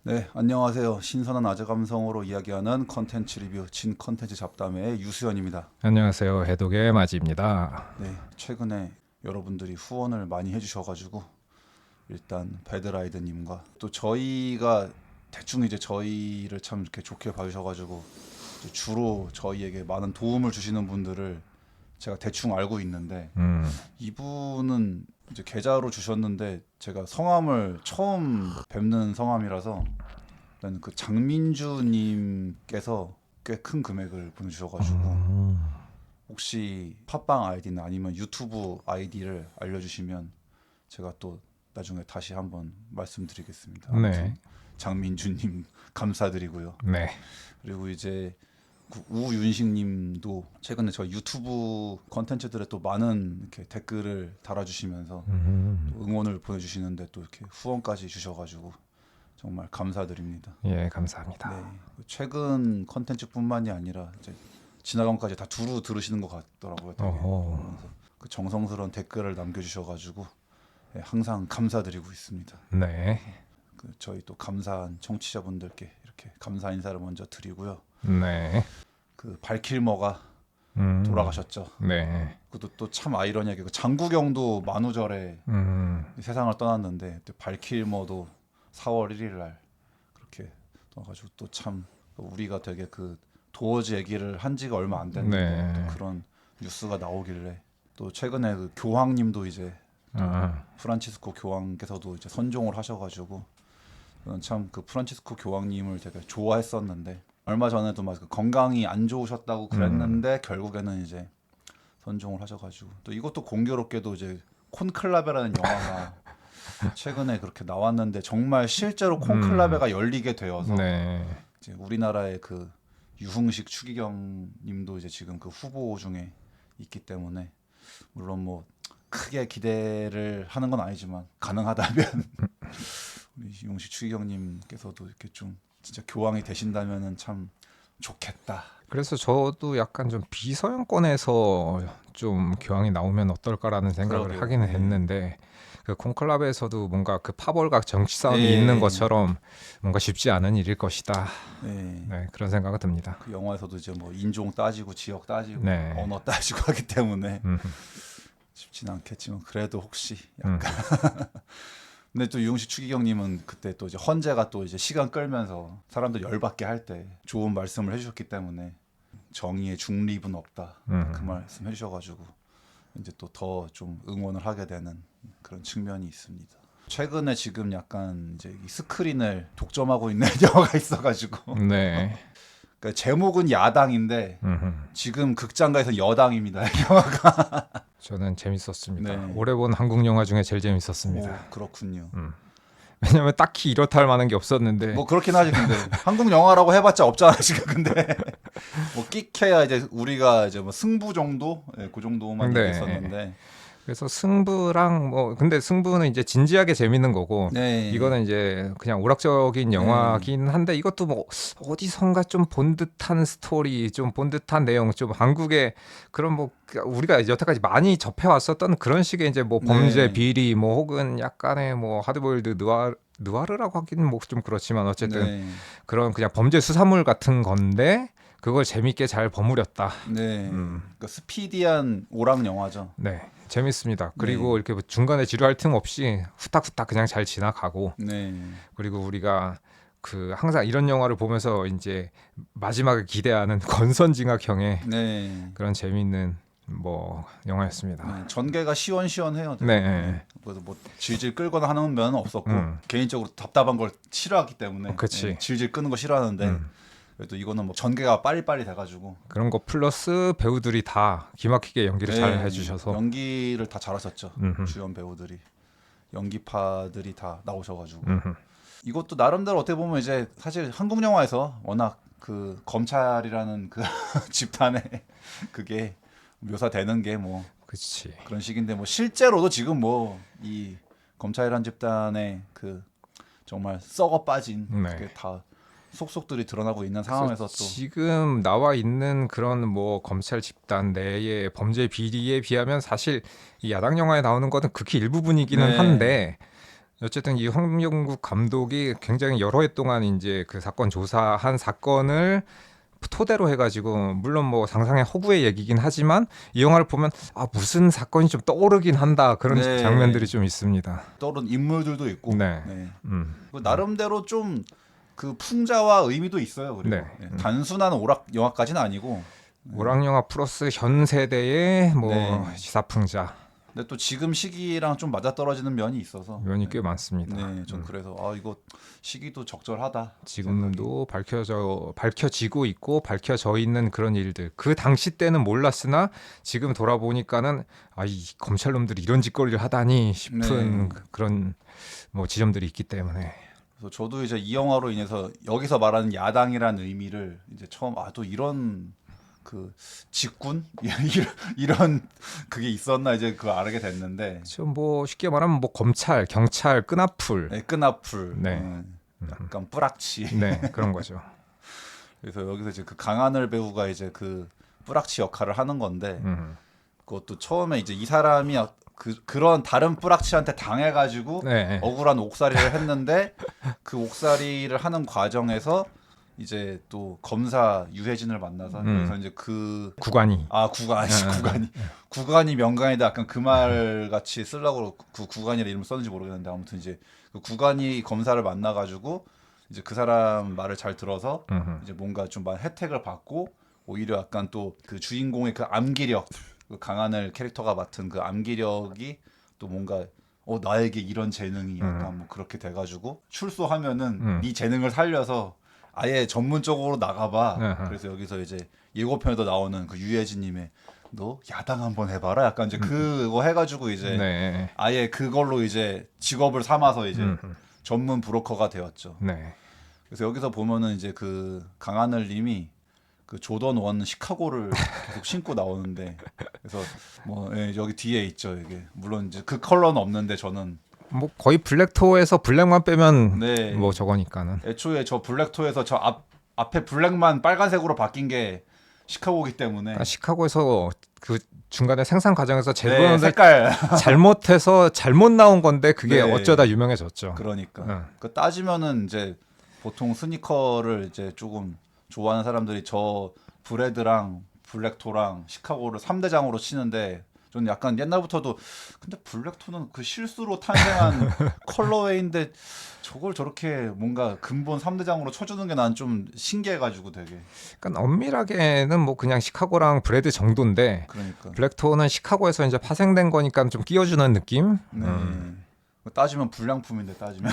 네, 안녕하세요. 신선한 아재 감성으로 이야기하는 컨텐츠 리뷰 진 컨텐츠 잡담의 유수연입니다. 안녕하세요. 해독의 마지입니다. 네, 최근에 여러분들이 후원을 많이 해주셔가지고 일단 배드라이드님과 또 저희가 대충 이제 저희를 참 이렇게 좋게 봐주셔가지고 이제 주로 저희에게 많은 도움을 주시는 분들을 제가 대충 알고 있는데 이분은 이제 계좌로 주셨는데 제가 성함을 처음 뵙는 성함이라서 일단 그 장민주님께서 꽤 큰 금액을 보내주셔가지고 혹시 팟빵 아이디나 아니면 유튜브 아이디를 알려주시면 제가 또 나중에 다시 한번 말씀드리겠습니다. 아무튼 네, 장민주님 감사드리고요. 네, 그리고 이제 그 우윤식님도 최근에 저 유튜브 컨텐츠들에 또 많은 이렇게 댓글을 달아주시면서 또 응원을 보내주시는데 또 이렇게 후원까지 주셔가지고 정말 감사드립니다. 예, 감사합니다. 네, 최근 컨텐츠뿐만이 아니라 이제 지나간까지 다 두루 들으시는 것 같더라고요. 되게 어허. 보면서 그 정성스러운 댓글을 남겨주셔가지고 네, 항상 감사드리고 있습니다. 네, 그 저희 또 감사한 청취자분들께 이렇게 감사 인사를 먼저 드리고요. 네, 그 발킬머가 돌아가셨죠. 네, 그것도 또 참 아이러니하게 그 장국영도 만우절에 세상을 떠났는데 또 발킬머도 4월 1일 날 그렇게 떠가지고 또 참 우리가 되게 그 도어즈 얘기를 한 지가 얼마 안 됐는데 네. 또 그런 뉴스가 나오길래 또 최근에 그 교황님도 이제 또 프란치스코 교황께서도 이제 선종을 하셔가지고 저는 참 그 프란치스코 교황님을 되게 좋아했었는데 얼마 전에도 막 그 건강이 안 좋으셨다고 그랬는데 결국에는 이제 선종을 하셔가지고 또 이것도 공교롭게도 이제 콘클라베라는 영화가 최근에 그렇게 나왔는데 정말 실제로 콘클라베가 열리게 되어서 네, 이제 우리나라의 그 유흥식 추기경님도 이제 지금 그 후보 중에 있기 때문에 물론 뭐 크게 기대를 하는 건 아니지만 가능하다면 우리 유흥식 추기경님께서도 이렇게 좀 진짜 교황이 되신다면은 참 좋겠다. 그래서 저도 약간 좀 비서양권에서 좀 교황이 나오면 어떨까라는 생각을 그러게요. 하기는 예. 했는데 그 콘클라베에서도 뭔가 그 파벌각 정치 싸움이 있는 예. 것처럼 뭔가 쉽지 않은 일일 것이다. 예. 네, 그런 생각이 듭니다. 그 영화에서도 이제 뭐 인종 따지고 지역 따지고 네, 언어 따지고 하기 때문에 음, 쉽진 않겠지만 그래도 혹시 음, 근데 또 유흥식 추기경님은 그때 또 이제 헌재가 또 이제 시간 끌면서 사람들 열받게 할 때 좋은 말씀을 해주셨기 때문에 정의의 중립은 없다 그 말씀 해주셔가지고 이제 또 더 좀 응원을 하게 되는 그런 측면이 있습니다. 최근에 지금 약간 이제 이 스크린을 독점하고 있는 영화가 있어가지고 네, 그러니까 제목은 야당인데 음. 지금 극장가에서 여당입니다. 이 영화가. 저는 재밌었습니다. 네. 올해 본 한국 영화 중에 제일 재밌었습니다. 오, 그렇군요. 왜냐면 딱히 이렇다 할 만한 게 없었는데. 뭐 그렇긴 하지 근데 한국 영화라고 해봤자 없잖아 지금 근데 뭐 끽해야 이제 우리가 이제 뭐 승부 정도 그 정도만 네. 얘기했었는데 그래서 승부랑 뭐 근데 승부는 이제 진지하게 재밌는 거고 네. 이거는 이제 그냥 오락적인 영화긴 한데 이것도 뭐 어디선가 좀 본 듯한 스토리, 좀 본 듯한 내용, 좀 한국의 그런 뭐 우리가 여태까지 많이 접해 왔었던 그런 식의 이제 뭐 범죄 네. 비리 뭐 혹은 약간의 뭐 하드보일드 느와르라고 하기는 뭐 좀 그렇지만 어쨌든 네. 그런 그냥 범죄 수사물 같은 건데 그걸 재밌게 잘 버무렸다. 네. 그러니까 스피디한 오락 영화죠. 네, 재밌습니다. 네. 그리고 이렇게 뭐 중간에 지루할 틈 없이 후딱후딱 그냥 잘 지나가고 네. 그리고 우리가 그 항상 이런 영화를 보면서 이제 마지막을 기대하는 권선징악형의 네. 그런 재밌는 뭐 영화였습니다. 네. 전개가 시원시원해요. 되게. 네, 그래서 뭐 질질 끌거나 하는 면은 없었고 음. 개인적으로 답답한 걸 싫어하기 때문에 그치. 네, 질질 끄는 거 싫어하는데 그래도 이거는 뭐 전개가 빨리빨리 돼가지고 그런 거 플러스 배우들이 다 기막히게 연기를 잘 해주셔서 연기를 다 잘하셨죠. 음흠. 주연 배우들이 연기파들이 다 나오셔가지고 음흠. 이것도 나름대로 어떻게 보면 이제 사실 한국 영화에서 워낙 그 검찰이라는 그 집단의 그게 묘사되는 게 뭐 그치. 그런 식인데 뭐 실제로도 지금 뭐 이 검찰이라는 집단의 그 정말 썩어 빠진 네. 그게 다 속속들이 드러나고 있는 상황에서 또 지금 나와 있는 그런 뭐 검찰 집단 내의 범죄 비리에 비하면 사실 이 야당 영화에 나오는 것은 극히 일부분이기는 네. 한데 어쨌든 이 황영국 감독이 굉장히 여러 해 동안 이제 그 사건 조사한 사건을 토대로 해가지고 물론 뭐 상상의 허구의 얘기긴 하지만 이 영화를 보면 아 무슨 사건이 좀 떠오르긴 한다 그런 네. 장면들이 좀 있습니다. 떠오른 인물들도 있고 네. 네. 나름대로 좀 그 풍자와 의미도 있어요. 그리고 네. 단순한 오락 영화까지는 아니고 오락 영화 플러스 현 세대의 뭐 네. 시사풍자 근데 또 지금 시기랑 좀 맞아떨어지는 면이 있어서 면이 꽤 많습니다. 네, 전 그래서 아 이거 시기도 적절하다. 지금도 밝혀지고 있고 밝혀져 있는 그런 일들. 그 당시 때는 몰랐으나 지금 돌아보니까는 아 이 검찰놈들이 이런 짓거리를 하다니 싶은 네. 그런 뭐 지점들이 있기 때문에. 그래서 저도 이제 이 영화로 인해서 여기서 말하는 야당이라는 의미를 이제 처음 아 또 이런 그 직군 이런 그게 있었나 이제 그거 알게 됐는데 좀 뭐 쉽게 말하면 뭐 검찰, 경찰, 끈앞풀, 네, 끈앞풀 네. 약간 뿌락치 네 그런 거죠. 그래서 여기서 이제 그 강하늘 배우가 이제 그 뿌락치 역할을 하는 건데 그것도 처음에 이제 이 사람이 그런 다른 뿌락치한테 당해가지고 네. 억울한 옥살이를 했는데 그 옥살이를 하는 과정에서 이제 또 검사 유해진을 만나서 그래서 이제 그 구간이 구간이 명간이다 약간 그 말 같이 쓰려고 그 구간이라 이름 썼는지 모르겠는데 아무튼 이제 그 구간이 검사를 만나가지고 이제 그 사람 말을 잘 들어서 이제 뭔가 좀 혜택을 받고 오히려 약간 또 그 주인공의 그 암기력 그 강하늘 캐릭터가 맡은 그 암기력이 또 뭔가 나에게 이런 재능이 약간 뭐 그렇게 돼가지고 출소하면은 네 재능을 살려서 아예 전문적으로 나가봐. 그래서 여기서 이제 예고편에도 나오는 그 유해진님의 너 야당 한번 해봐라. 약간 이제 그거 해가지고 이제 네. 아예 그걸로 이제 직업을 삼아서 이제 전문 브로커가 되었죠. 네. 그래서 여기서 보면은 이제 그 강하늘님이 그 조던 원 시카고를 계속 신고 나오는데 그래서 뭐 여기 뒤에 있죠 이게 물론 이제 그 컬러는 없는데 저는 뭐 거의 블랙토에서 블랙만 빼면 네. 뭐 저거니까는. 애초에 저 블랙토에서 저 앞에 블랙만 빨간색으로 바뀐 게 시카고이기 때문에 그러니까 시카고에서 그 중간에 생산 과정에서 네, 제보를 색깔 잘못해서 잘못 나온 건데 그게 네. 어쩌다 유명해졌죠. 그러니까 그 따지면은 이제 보통 스니커를 이제 조금 좋아하는 사람들이 저 브레드랑 블랙토랑 시카고를 3대장으로 치는데 저는 약간 옛날부터도 근데 블랙토는 그 실수로 탄생한 컬러웨이인데 저걸 저렇게 뭔가 근본 3대장으로 쳐주는 게 난 좀 신기해가지고 되게 그러니까 엄밀하게는 뭐 그냥 시카고랑 브레드 정도인데 그러니까 블랙토는 시카고에서 이제 파생된 거니까 좀 끼워주는 느낌. 네. 따지면 불량품인데 따지면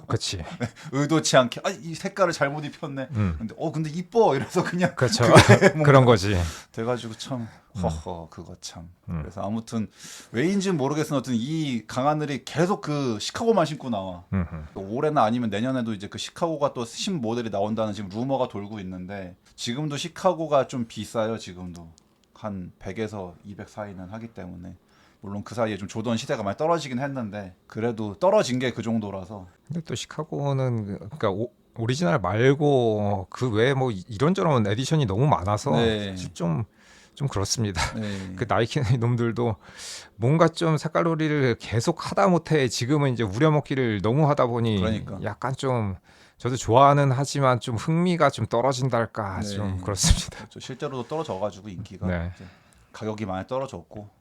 그렇지. 의도치 않게 이 색깔을 잘못 입혔네. 근데 이뻐 이래서 그냥 그렇죠. 뭔가 그런 거지. 돼가지고 참 허허 그거 참. 그래서 아무튼 왜인지는 모르겠으나 어떤 이 강하늘이 계속 그 시카고만 신고 나와. 올해나 아니면 내년에도 이제 그 시카고가 또 신 모델이 나온다는 지금 루머가 돌고 있는데 지금도 시카고가 좀 비싸요. 지금도 한 100에서 200 사이는 하기 때문에. 물론 그 사이에 좀 조던 시대가 많이 떨어지긴 했는데 그래도 떨어진 게 그 정도라서. 근데 또 시카고는 그러니까 오리지널 말고 그 외에 뭐 이런저런 에디션이 너무 많아서 네. 좀 그렇습니다. 네. 그 나이키 놈들도 뭔가 좀 색깔놀이를 계속 하다 못해 지금은 이제 우려먹기를 너무 하다 보니 그러니까. 약간 좀 저도 좋아는 하지만 좀 흥미가 좀 떨어진달까 네. 좀 그렇습니다. 실제로도 떨어져가지고 인기가 네. 이제 가격이 많이 떨어졌고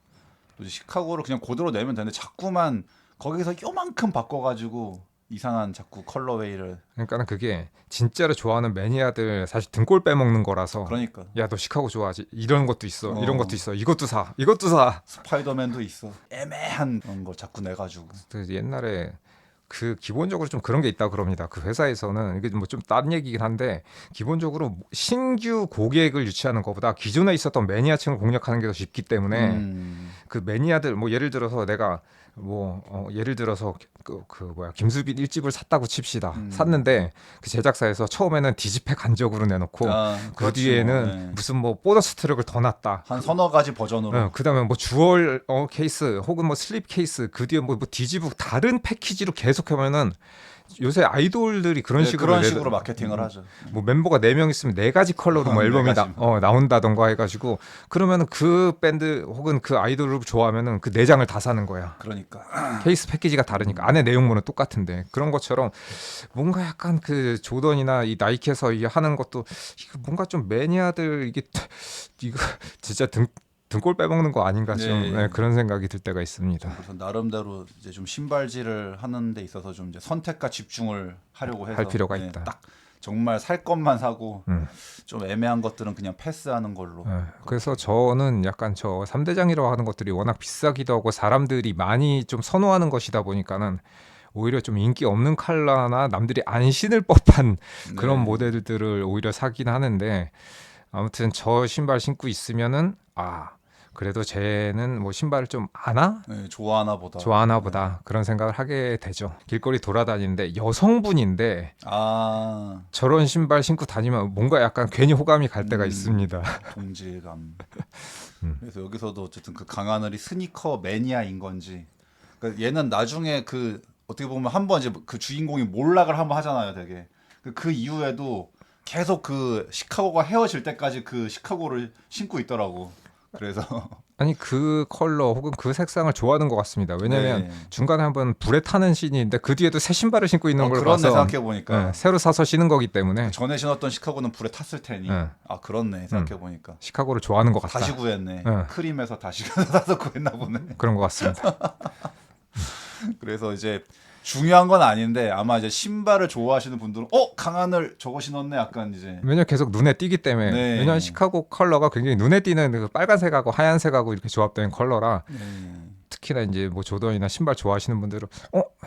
또 이제 시카고를 그냥 그대로 내면 되는데 자꾸만 거기서 요만큼 바꿔가지고 이상한 자꾸 컬러웨이를 그러니까는 그게 진짜로 좋아하는 매니아들 사실 등골 빼먹는 거라서 그러니까 야 너 시카고 좋아하지? 이런 것도 있어. 이런 것도 있어. 이것도 사. 스파이더맨도 있어 애매한 그런 거 자꾸 내가지고 그 옛날에 그 기본적으로 좀 그런 게 있다 그럽니다. 그 회사에서는 이게 뭐 좀 딴 얘기긴 한데 기본적으로 신규 고객을 유치하는 것보다 기존에 있었던 매니아층을 공략하는 게 더 쉽기 때문에 그 매니아들 뭐 예를 들어서 내가 예를 들어서 김수빈 1집을 샀다고 칩시다. 샀는데 그 제작사에서 처음에는 디지팩 간적으로 내놓고 그 그렇지 뒤에는 뭐, 네. 무슨 뭐 보너스 트랙을 더 놨다. 한 서너 가지 버전으로 그다음에 뭐 주얼 케이스 혹은 뭐 슬립 케이스 그 뒤에 뭐 디지북 다른 패키지로 계속 하면은 요새 아이돌들이 그런 네, 식으로 그런 식으로 마케팅을 하죠. 뭐 멤버가 4명 있으면 4가지 컬러로 뭐 앨범이 나온다던가 해가지고 그러면은 그 밴드 혹은 그 아이돌을 좋아하면은 그 4장을 다 사는 거야. 그러니까 케이스 패키지가 다르니까 안에 내용물은 똑같은데 그런 것처럼 뭔가 약간 그 조던이나 이 나이키에서 이게 하는 것도 이거 뭔가 좀 매니아들 이거 진짜 등골 빼먹는 거 아닌가 좀 네. 그런 생각이 들 때가 있습니다. 그래서 나름대로 이제 좀 신발질을 하는 데 있어서 좀 이제 선택과 집중을 하려고 해서 할 필요가 있다. 딱 정말 살 것만 사고 좀 애매한 것들은 그냥 패스하는 걸로. 그래서 저는 약간 저 3대장이라고 하는 것들이 워낙 비싸기도 하고 사람들이 많이 좀 선호하는 것이다 보니까는 오히려 좀 인기 없는 컬러나 남들이 안 신을 법한 그런 네. 모델들을 오히려 사긴 하는데 아무튼 저 신발 신고 있으면은 그래도 쟤는 뭐 신발을 좀 아나? 네, 좋아하나 보다. 좋아하나 보다 그런 생각을 하게 되죠. 길거리 돌아다니는데 여성분인데 저런 신발 신고 다니면 뭔가 약간 괜히 호감이 갈 때가 있습니다. 동질감. 그래서 여기서도 어쨌든 그 강하늘이 스니커 매니아인 건지 그러니까 얘는 나중에 그 어떻게 보면 한번 이제 그 주인공이 몰락을 한번 하잖아요 되게 그 이후에도 계속 그 시카고가 헤어질 때까지 그 시카고를 신고 있더라고. 그래서 아니 그 컬러 혹은 그 색상을 좋아하는 것 같습니다. 왜냐하면 네. 중간에 한번 불에 타는 씬이 있는데 그 뒤에도 새 신발을 신고 있는 걸 그렇네 봐서 생각해 보니까 새로 사서 신은 거기 때문에 전에 신었던 시카고는 불에 탔을 테니 그렇네 생각해 보니까 시카고를 좋아하는 것 같다. 다시 구했네. 크림에서 다시 사서 구했나 보네. 그런 것 같습니다. 그래서 이제 중요한 건 아닌데 아마 이제 신발을 좋아하시는 분들은 강하늘 저거 신었네 약간 이제 왜냐면 계속 눈에 띄기 때문에 네. 왜냐면 시카고 컬러가 굉장히 눈에 띄는 그 빨간색하고 하얀색하고 이렇게 조합된 컬러라 특히나 이제 뭐 조던이나 신발 좋아하시는 분들은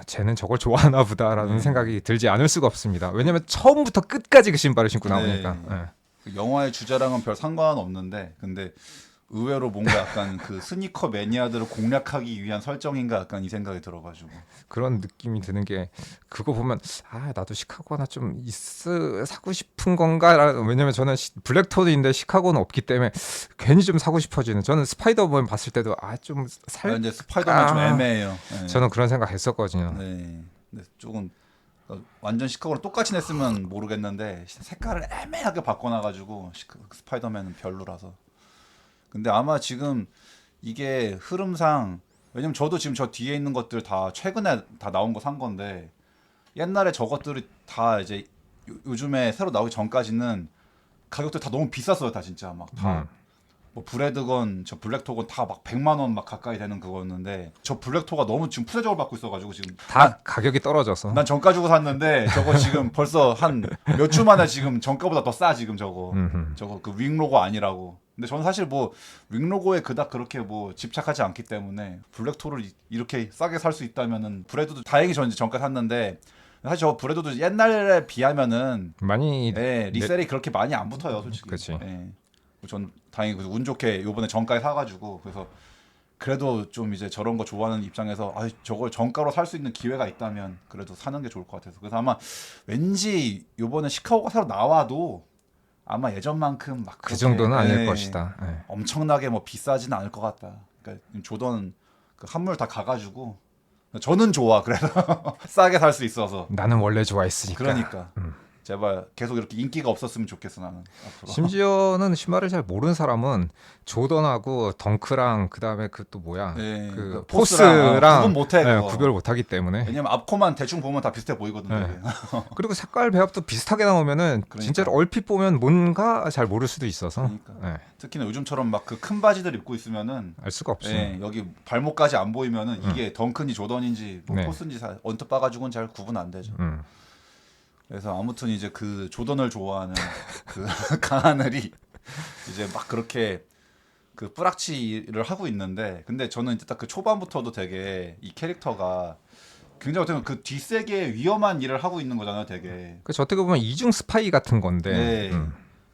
쟤는 저걸 좋아하나 보다라는 생각이 들지 않을 수가 없습니다. 왜냐면 처음부터 끝까지 그 신발을 신고 나오니까. 그 영화의 주제랑은 별 상관없는데 근데 의외로 뭔가 약간 그 스니커 매니아들을 공략하기 위한 설정인가 약간 이 생각이 들어가지고 그런 느낌이 드는 게 그거 보면 나도 시카고 하나 좀 사고 싶은 건가. 왜냐면 저는 블랙톤인데 시카고는 없기 때문에 괜히 좀 사고 싶어지는. 저는 스파이더맨 봤을 때도 좀 이제 스파이더맨 좀 애매해요. 네. 저는 그런 생각 했었거든요. 네. 근데 조금 완전 시카고랑 똑같이 냈으면 모르겠는데 색깔을 애매하게 바꿔놔가지고 스파이더맨은 별로라서. 근데 아마 지금 이게 흐름상 왜냐면 저도 지금 저 뒤에 있는 것들 다 최근에 다 나온 거 산 건데 옛날에 저것들이 다 이제 요즘에 새로 나오기 전까지는 가격들 다 너무 비쌌어요. 다 진짜 막 다 뭐 브래드건 저 블랙토건 다 막 100만 원 막 가까이 되는 그거였는데 저 블랙토가 너무 지금 푸대접을 받고 있어가지고 지금 다 가격이 떨어져서 난 정가 주고 샀는데 저거 지금 벌써 한 몇 주 만에 지금 정가보다 더 싸 지금 저거 그 윙 로고 아니라고. 근데 저는 사실 뭐 윙 로고에 그닥 그렇게 뭐 집착하지 않기 때문에 블랙토를 이렇게 싸게 살 수 있다면은 브래드도 다행히 저는 이제 정가 샀는데 사실 저 브래드도 옛날에 비하면은 많이 리셀이 그렇게 많이 안 붙어요 솔직히. 그치. 전 다행히 운 좋게 요번에 정가에 사가지고 그래서 그래도 좀 이제 저런 거 좋아하는 입장에서 저걸 정가로 살 수 있는 기회가 있다면 그래도 사는 게 좋을 것 같아서 그래서 아마 왠지 요번에 시카고가 새로 나와도 아마 예전만큼 막 그 정도는 아닐 것이다. 엄청나게 뭐 비싸지는 않을 것 같다. 그러니까 조던 그 한물 다 가가지고 저는 좋아. 그래서 싸게 살 수 있어서. 나는 원래 좋아했으니까. 그러니까. 제발 계속 이렇게 인기가 없었으면 좋겠어 나는. 앞으로. 심지어는 신발을 잘 모르는 사람은 조던하고 덩크랑 그다음에 그 또 뭐야 그 포스랑 구분 못해. 구별 못하기 때문에. 왜냐면 앞코만 대충 보면 다 비슷해 보이거든. 그리고 색깔 배합도 비슷하게 나오면은 진짜로 얼핏 보면 뭔가 잘 모를 수도 있어서. 그러니까. 특히나 요즘처럼 막 그 큰 바지들 입고 있으면은 알 수가 없어. 여기 발목까지 안 보이면은 이게 덩크인지 조던인지 뭐 포스인지 언뜻 봐가지고는 잘 구분 안 되죠. 그래서 아무튼 이제 그 조던을 좋아하는 그 강하늘이 이제 막 그렇게 그 뿌락치를 하고 있는데 근데 저는 이제 딱 그 초반부터도 되게 이 캐릭터가 굉장히 어떻게 보면 그 뒷세계에 위험한 일을 하고 있는 거잖아요, 되게. 그래서 어떻게 보면 이중 스파이 같은 건데.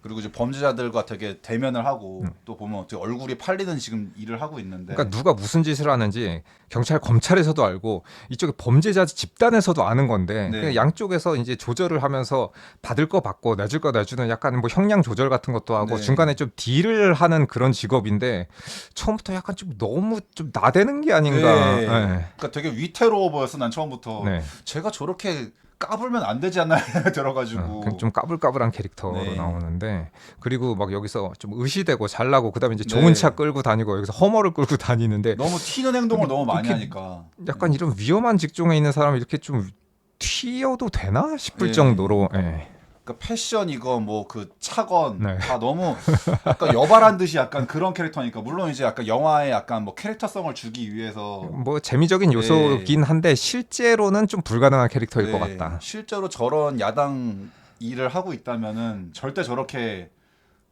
그리고 이제 범죄자들과 되게 대면을 하고 또 보면 어떻게 얼굴이 팔리는 지금 일을 하고 있는데. 그러니까 누가 무슨 짓을 하는지 경찰 검찰에서도 알고 이쪽에 범죄자 집단에서도 아는 건데 그냥 양쪽에서 이제 조절을 하면서 받을 거 받고 내줄 거 내주는 약간 뭐 형량 조절 같은 것도 하고 중간에 좀 딜을 하는 그런 직업인데 처음부터 약간 좀 너무 좀 나대는 게 아닌가. 그러니까 되게 위태로워 보였어 난 처음부터. 제가 저렇게 까불면 안 되지 않나 들어가지고 그냥 좀 까불까불한 캐릭터로 네. 나오는데 그리고 막 여기서 좀 의시되고 잘나고 그다음에 이제 좋은 네. 차 끌고 다니고 여기서 허머를 끌고 다니는데 너무 튀는 행동을 너무 많이 이렇게 하니까 약간 이런 위험한 직종에 있는 사람이 이렇게 좀 튀어도 되나 싶을 네. 정도로 예. 그러니까 패션 이거 뭐 그 차건 네. 다 너무 약간 여발한 듯이 약간 그런 캐릭터니까 물론 이제 약간 영화에 약간 뭐 캐릭터성을 주기 위해서 뭐 재미적인 요소긴 한데 실제로는 좀 불가능한 캐릭터일 것 네, 같다. 실제로 저런 야당 일을 하고 있다면은 절대 저렇게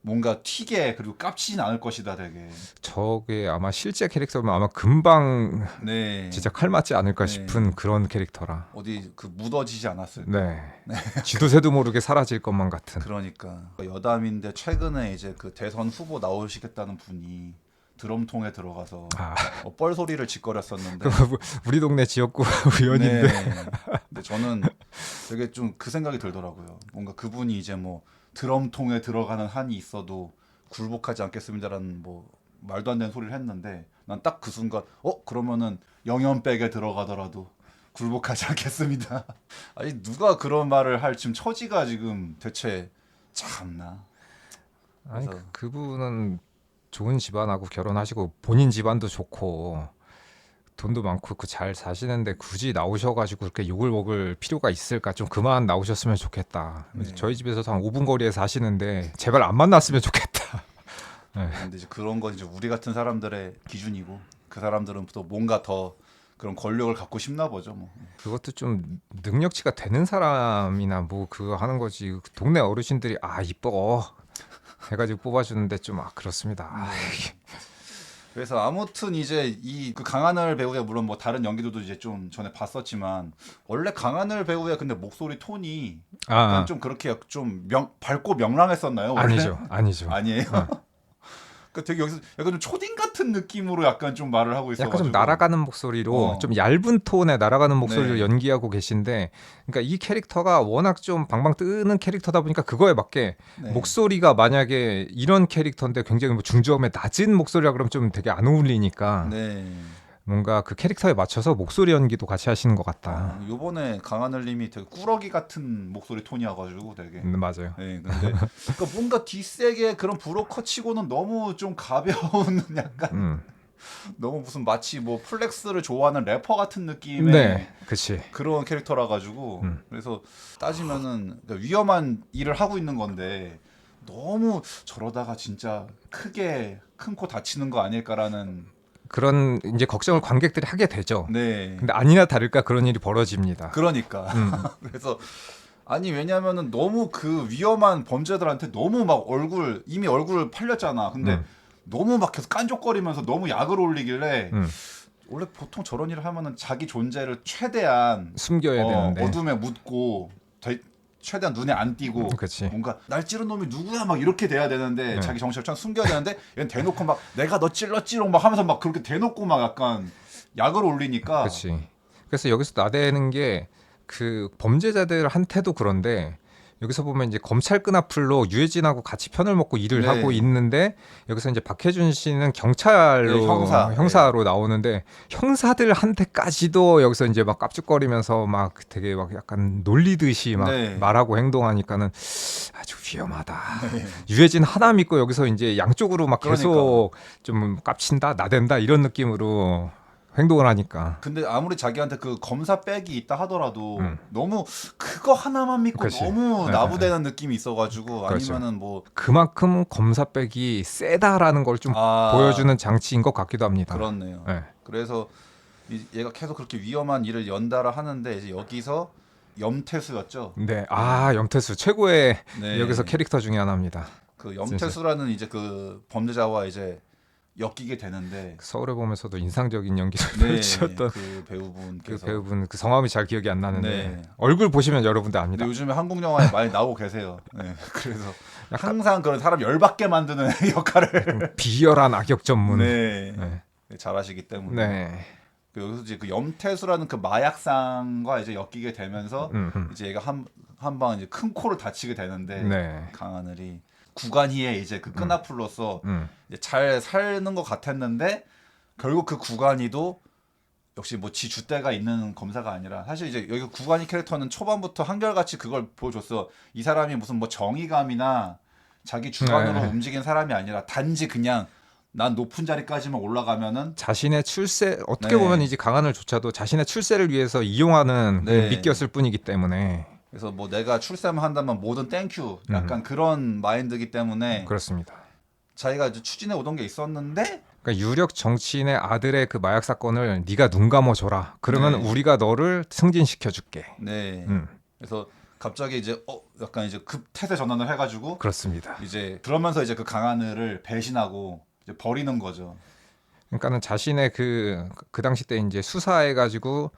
뭔가 튀게 그리고 깝치진 않을 것이다 되게. 저게 아마 실제 캐릭터면 아마 금방 네. 진짜 칼 맞지 않을까 네. 싶은 그런 캐릭터라. 어디 그 묻어지지 않았을. 네. 쥐도 새도 모르게 사라질 것만 같은. 그러니까 여담인데 최근에 이제 그 대선 후보 나오시겠다는 분이 드럼통에 들어가서 아, 뻘소리를 짓거렸었는데. 우리 동네 지역구 의원인데. 네. 근데 저는 되게 좀 그 생각이 들더라고요. 뭔가 그분이 이제 뭐 드럼통에 들어가는 한이 있어도 굴복하지 않겠습니다라는 뭐 말도 안 되는 소리를 했는데 난 딱 그 순간 그러면은 영연백에 들어가더라도 굴복하지 않겠습니다. 아니 누가 그런 말을 할 지금 처지가 지금 대체 참나. 아니 그래서- 그분은 좋은 집안하고 결혼하시고 본인 집안도 좋고 돈도 많고 그 잘 사시는데 굳이 나오셔가지고 그렇게 욕을 먹을 필요가 있을까? 좀 그만 나오셨으면 좋겠다. 네. 저희 집에서도 한 5분 거리에 사시는데 제발 안 만났으면 좋겠다. 네. 근데 이제 그런 건 이제 우리 같은 사람들의 기준이고 그 사람들은 또 뭔가 더 그런 권력을 갖고 싶나 보죠. 뭐. 그것도 좀 능력치가 되는 사람이나 뭐 그거 하는 거지. 동네 어르신들이 아 이뻐 해가지고 뽑아주는데 좀 그렇습니다. 그래서 아무튼 이제 이 그 강하늘 배우의 물론 뭐 다른 연기들도 이제 좀 전에 봤었지만 원래 강하늘 배우의 근데 목소리 톤이 약간 좀 그렇게 좀 밝고 명랑했었나요? 원래? 아니죠. 아니에요. 그러니까 되게 여기서 약간 좀 초딩 같은 느낌으로 약간 좀 말을 하고 있어가지고 약간 좀 날아가는 목소리로 좀 얇은 톤의 날아가는 목소리로 네. 연기하고 계신데, 그러니까 이 캐릭터가 워낙 좀 방방 뜨는 캐릭터다 보니까 그거에 맞게 네. 목소리가 만약에 이런 캐릭터인데 굉장히 뭐 중저음의 낮은 목소리라 그러면 좀 되게 안 어울리니까 네. 뭔가 그 캐릭터에 맞춰서 목소리 연기도 같이 하시는 것 같다. 요번에 강하늘님이 되게 꾸러기 같은 목소리 톤이어가지고 되게 맞아요. 네, 근데 그러니까 뭔가 뒷색의 그런 브로커치고는 너무 좀 가벼운 약간 너무 무슨 마치 뭐 플렉스를 좋아하는 래퍼 같은 느낌의 네, 그렇지. 그런 캐릭터라 가지고 그래서 따지면은 그러니까 위험한 일을 하고 있는 건데 너무 저러다가 진짜 크게 큰 코 다치는 거 아닐까라는 그런 이제 걱정을 관객들이 하게 되죠. 네. 근데 아니나 다를까 그런 일이 벌어집니다. 그러니까 그래서 아니 왜냐면은 너무 그 위험한 범죄들한테 너무 막 이미 얼굴 팔렸잖아. 근데 너무 막 계속 깐족거리면서 너무 약을 올리길래 원래 보통 저런 일을 하면은 자기 존재를 최대한 숨겨야 되는데. 어둠에 묻고 최대한 눈에 안 띄고 그치. 뭔가 날 찌른 놈이 누구야 막 이렇게 돼야 되는데 네. 자기 정체를 참 숨겨야 되는데 얘는 대놓고 막 내가 너 찔렀지롱 막 하면서 막 그렇게 대놓고 막 약간 약을 올리니까 그렇지. 그래서 여기서 나대는 게 그 범죄자들한테도 그런데 여기서 보면 이제 검찰 끈앞으로 유해진하고 같이 편을 먹고 일을 네. 하고 있는데 여기서 이제 박해준 씨는 경찰로 네, 형사로 나오는데 형사들한테까지도 여기서 이제 막 깝죽거리면서 막 되게 막 약간 놀리듯이 막 네. 말하고 행동하니까는 아주 위험하다. 유해진 하나 믿고 여기서 이제 양쪽으로 막 계속 좀 깝친다, 나댄다 이런 느낌으로 행동을 하니까. 근데 아무리 자기한테 그 검사 백이 있다 하더라도 너무 그거 하나만 믿고 그치. 너무 네, 나부대는 느낌이 있어가지고 그렇죠. 아니면은 뭐 그만큼 검사백이 세다라는 걸 좀 보여주는 장치인 것 같기도 합니다. 그렇네요. 네. 그래서 얘가 계속 그렇게 위험한 일을 연달아 하는데 이제 여기서 염태수였죠. 네, 염태수 최고의 네. 여기서 캐릭터 중에 하나입니다. 그 염태수라는 이제 그 범죄자와 이제 엮이게 되는데 서울에 보면서도 인상적인 연기를 네, 펼치셨던 그 그 배우분께서 배우분 그 성함이 잘 기억이 안 나는데 네. 얼굴 보시면 여러분들 압니다. 근데 요즘에 한국 영화에 많이 나오고 계세요. 네, 그래서 항상 그런 사람 열받게 만드는 역할을 비열한 악역 전문. 네. 네. 잘하시기 때문에 네. 여기서 이제 그 염태수라는 그 마약상과 이제 엮이게 되면서 이제 얘가 한 방 이제 큰 코를 다치게 되는데 네. 강하늘이 구간희의 이제 그 끈앞으로서 이제 잘 사는 것 같았는데 결국 그 구간희도 역시 뭐 지 줏대가 있는 검사가 아니라 사실 이제 여기 구관이 캐릭터는 초반부터 한결같이 그걸 보여줬어. 이 사람이 무슨 뭐 정의감이나 자기 주관으로 네. 움직인 사람이 아니라 단지 그냥 난 높은 자리까지만 올라가면은 자신의 출세 어떻게 네. 보면 이제 강한을조차도 자신의 출세를 위해서 이용하는 네. 미끼였을 뿐이기 때문에 그래서 뭐 내가 출세만 한다면 뭐든 땡큐 약간 그런 마인드이기 때문에 그렇습니다. 자기가 이제 추진해 오던 게 있었는데 그러니까 유력 정치인의 아들의 그 마약 사건을 네가 눈 감아줘라. 그러면 네. 우리가 너를 승진시켜줄게. 네. 음, 그래서 갑자기 이제 약간 이제 급 태세 전환을 해가지고 그렇습니다. 이제 그러면서 이제 그 강하늘을 배신하고 이제 버리는 거죠. 그러니까는 자신의 그 당시 때 이제 수사해가지고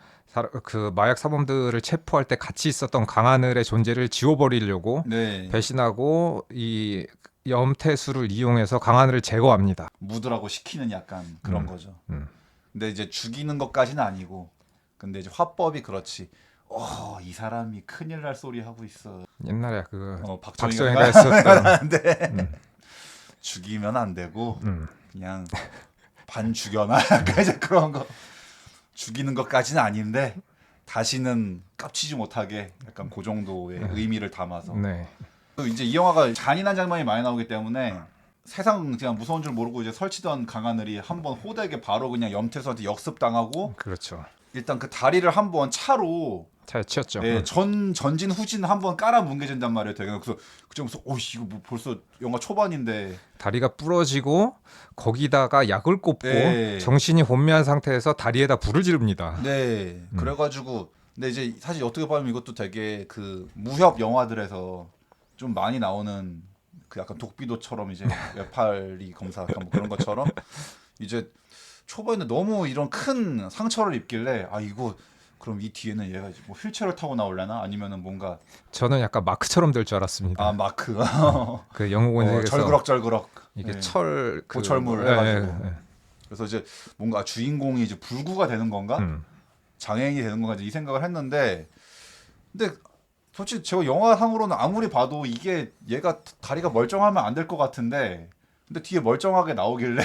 그 마약 사범들을 체포할 때 같이 있었던 강하늘의 존재를 지워버리려고 네. 배신하고 이 염태수를 이용해서 강하늘을 제거합니다. 묻으라고 시키는 약간 그런 거죠. 음. 근데 이제 죽이는 것까지는 아니고 근데 이제 화법이 그렇지. 이 사람이 큰일 날 소리 하고 있어. 옛날에 그 박정희가 박정희가 했었던 네. 죽이면 안 되고 그냥 반 죽여놔. 약간 이제 그런 거. 죽이는 것까지는 아닌데 다시는 깝치지 못하게 약간 그 정도의 의미를 담아서. 네. 또 이제 이 영화가 잔인한 장면이 많이 나오기 때문에 세상 그냥 무서운 줄 모르고 이제 설치던 강하늘이 한번 호되게 바로 그냥 염태수한테 역습당하고 그렇죠. 일단 그 다리를 한번 차로 잘 치웠죠. 네, 전진 후진 한번 깔아 뭉개진단 말이에요. 되게 그래서 그점에서 이거 뭐 벌써 영화 초반인데 다리가 부러지고 거기다가 약을 꽂고 네. 정신이 혼미한 상태에서 다리에다 불을 지릅니다. 네 그래가지고 근데 이제 사실 어떻게 보면 이것도 되게 그 무협 영화들에서 좀 많이 나오는 그 약간 독비도처럼 이제 외팔이 검사 약간 뭐 그런 것처럼 이제 초반에 너무 이런 큰 상처를 입길래 이거 그럼 이 뒤에는 얘가 뭐 휠체어를 타고 나올려나 아니면은 뭔가 저는 약간 마크처럼 될 줄 알았습니다. 마크 그 영웅원에서 절그럭절그럭 이게 네. 철 고철물 해가지고 그래서 이제 뭔가 주인공이 이제 불구가 되는 건가 장애인이 되는 건가 이제 이 생각을 했는데 근데 솔직히 제가 영화상으로는 아무리 봐도 이게 얘가 다리가 멀쩡하면 안 될 것 같은데 근데 뒤에 멀쩡하게 나오길래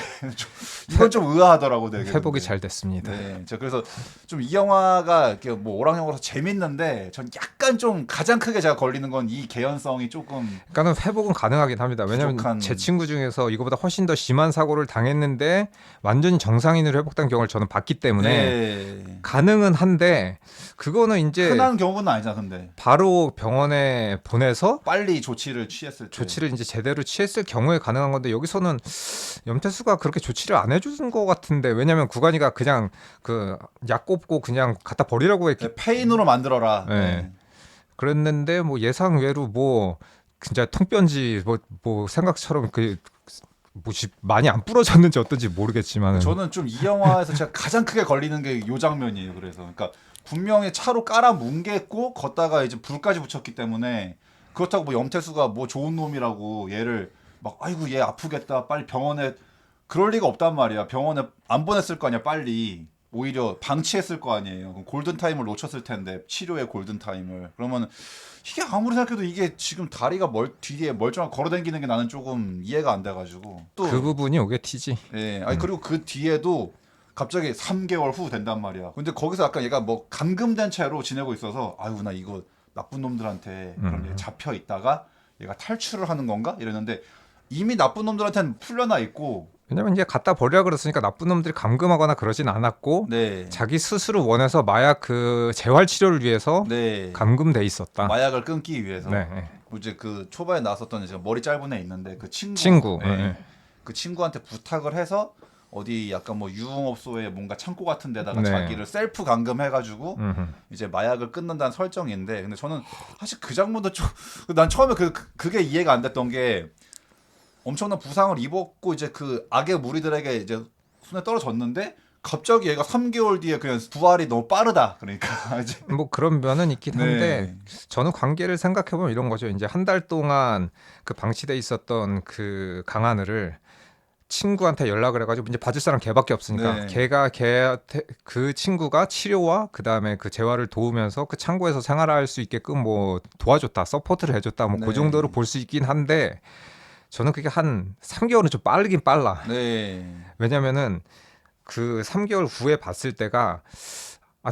이건 좀 의아하더라고 되게. 회복이 근데. 잘 됐습니다. 네, 제가 그래서 좀 이 영화가 이렇게 뭐 오락영화라서 재밌는데 전 약간 좀 가장 크게 제가 걸리는 건 이 개연성이 조금. 그러니까는 회복은 가능하긴 합니다. 왜냐하면 부족한... 제 친구 중에서 이거보다 훨씬 더 심한 사고를 당했는데 완전히 정상인으로 회복된 경우를 저는 봤기 때문에 네. 가능은 한데 그거는 이제 흔한 경우는 아니잖아. 근데 바로 병원에 보내서 빨리 조치를 취했을 때 조치를 이제 제대로 취했을 경우에 가능한 건데 여기서는 염태수가 그렇게 조치를 안 해주는 것 같은데 왜냐하면 구간이가 그냥 그 약 꼽고 그냥 갖다 버리라고 했기 페인으로 만들어라. 네. 그랬는데 뭐 예상 외로 뭐 진짜 통변지 뭐 생각처럼 그 뭐지 많이 안 부러졌는지 어떤지 모르겠지만 저는 좀 이 영화에서 제가 가장 크게 걸리는 게 요 장면이에요. 그래서 그러니까 분명히 차로 깔아 뭉개고 걷다가 이제 불까지 붙였기 때문에 그렇다고 뭐 염태수가 뭐 좋은 놈이라고 얘를 막 아이고 얘 아프겠다 빨리 병원에 그럴 리가 없단 말이야. 병원에 안 보냈을 거 아니야 빨리. 오히려 방치했을 거 아니에요. 그럼 골든타임을 놓쳤을 텐데 치료의 골든타임을. 그러면 이게 아무리 생각해도 이게 지금 다리가 뒤에 멀쩡하게 걸어다니는 게 나는 조금 이해가 안 돼가지고 또 그 부분이 오게 튀지. 예, 그리고 그 뒤에도 갑자기 3개월 후 된단 말이야. 근데 거기서 약간 얘가 뭐 감금된 채로 지내고 있어서 아유 나 이거 나쁜 놈들한테 그럼 얘 잡혀 있다가 얘가 탈출을 하는 건가 이랬는데 이미 나쁜 놈들한테는 풀려나 있고. 왜냐면 이제 갖다 버리라 그랬으니까 나쁜 놈들이 감금하거나 그러진 않았고 네. 자기 스스로 원해서 마약 그 재활 치료를 위해서 네. 감금돼 있었다. 마약을 끊기 위해서. 네. 이제 그 초반에 나왔었던 이제 머리 짧은 애 있는데 그 친구. 네. 네. 그 친구한테 부탁을 해서 어디 약간 뭐 유흥업소에 뭔가 창고 같은 데다가 네. 자기를 셀프 감금해가지고 이제 마약을 끊는다는 설정인데 근데 저는 사실 그 장면도 좀 난 처음에 그게 이해가 안 됐던 게 엄청난 부상을 입었고 이제 그 악의 무리들에게 이제 손에 떨어졌는데 갑자기 얘가 3개월 뒤에 그냥 부활이 너무 빠르다. 그러니까 이제 뭐 그런 면은 있긴 한데 네. 저는 관계를 생각해 보면 이런 거죠. 이제 한 달 동안 그 방치돼 있었던 그 강하늘을 친구한테 연락을 해가지고 이제 봐줄 사람 걔밖에 없으니까 네. 걔한테 그 친구가 치료와 그 다음에 그 재활을 도우면서 그 창고에서 생활할 수 있게끔 뭐 도와줬다, 서포트를 해줬다, 뭐 그 네. 정도로 볼 수 있긴 한데 저는 그게 한 3개월은 좀 빠르긴 빨라. 네. 왜냐면은 그 3개월 후에 봤을 때가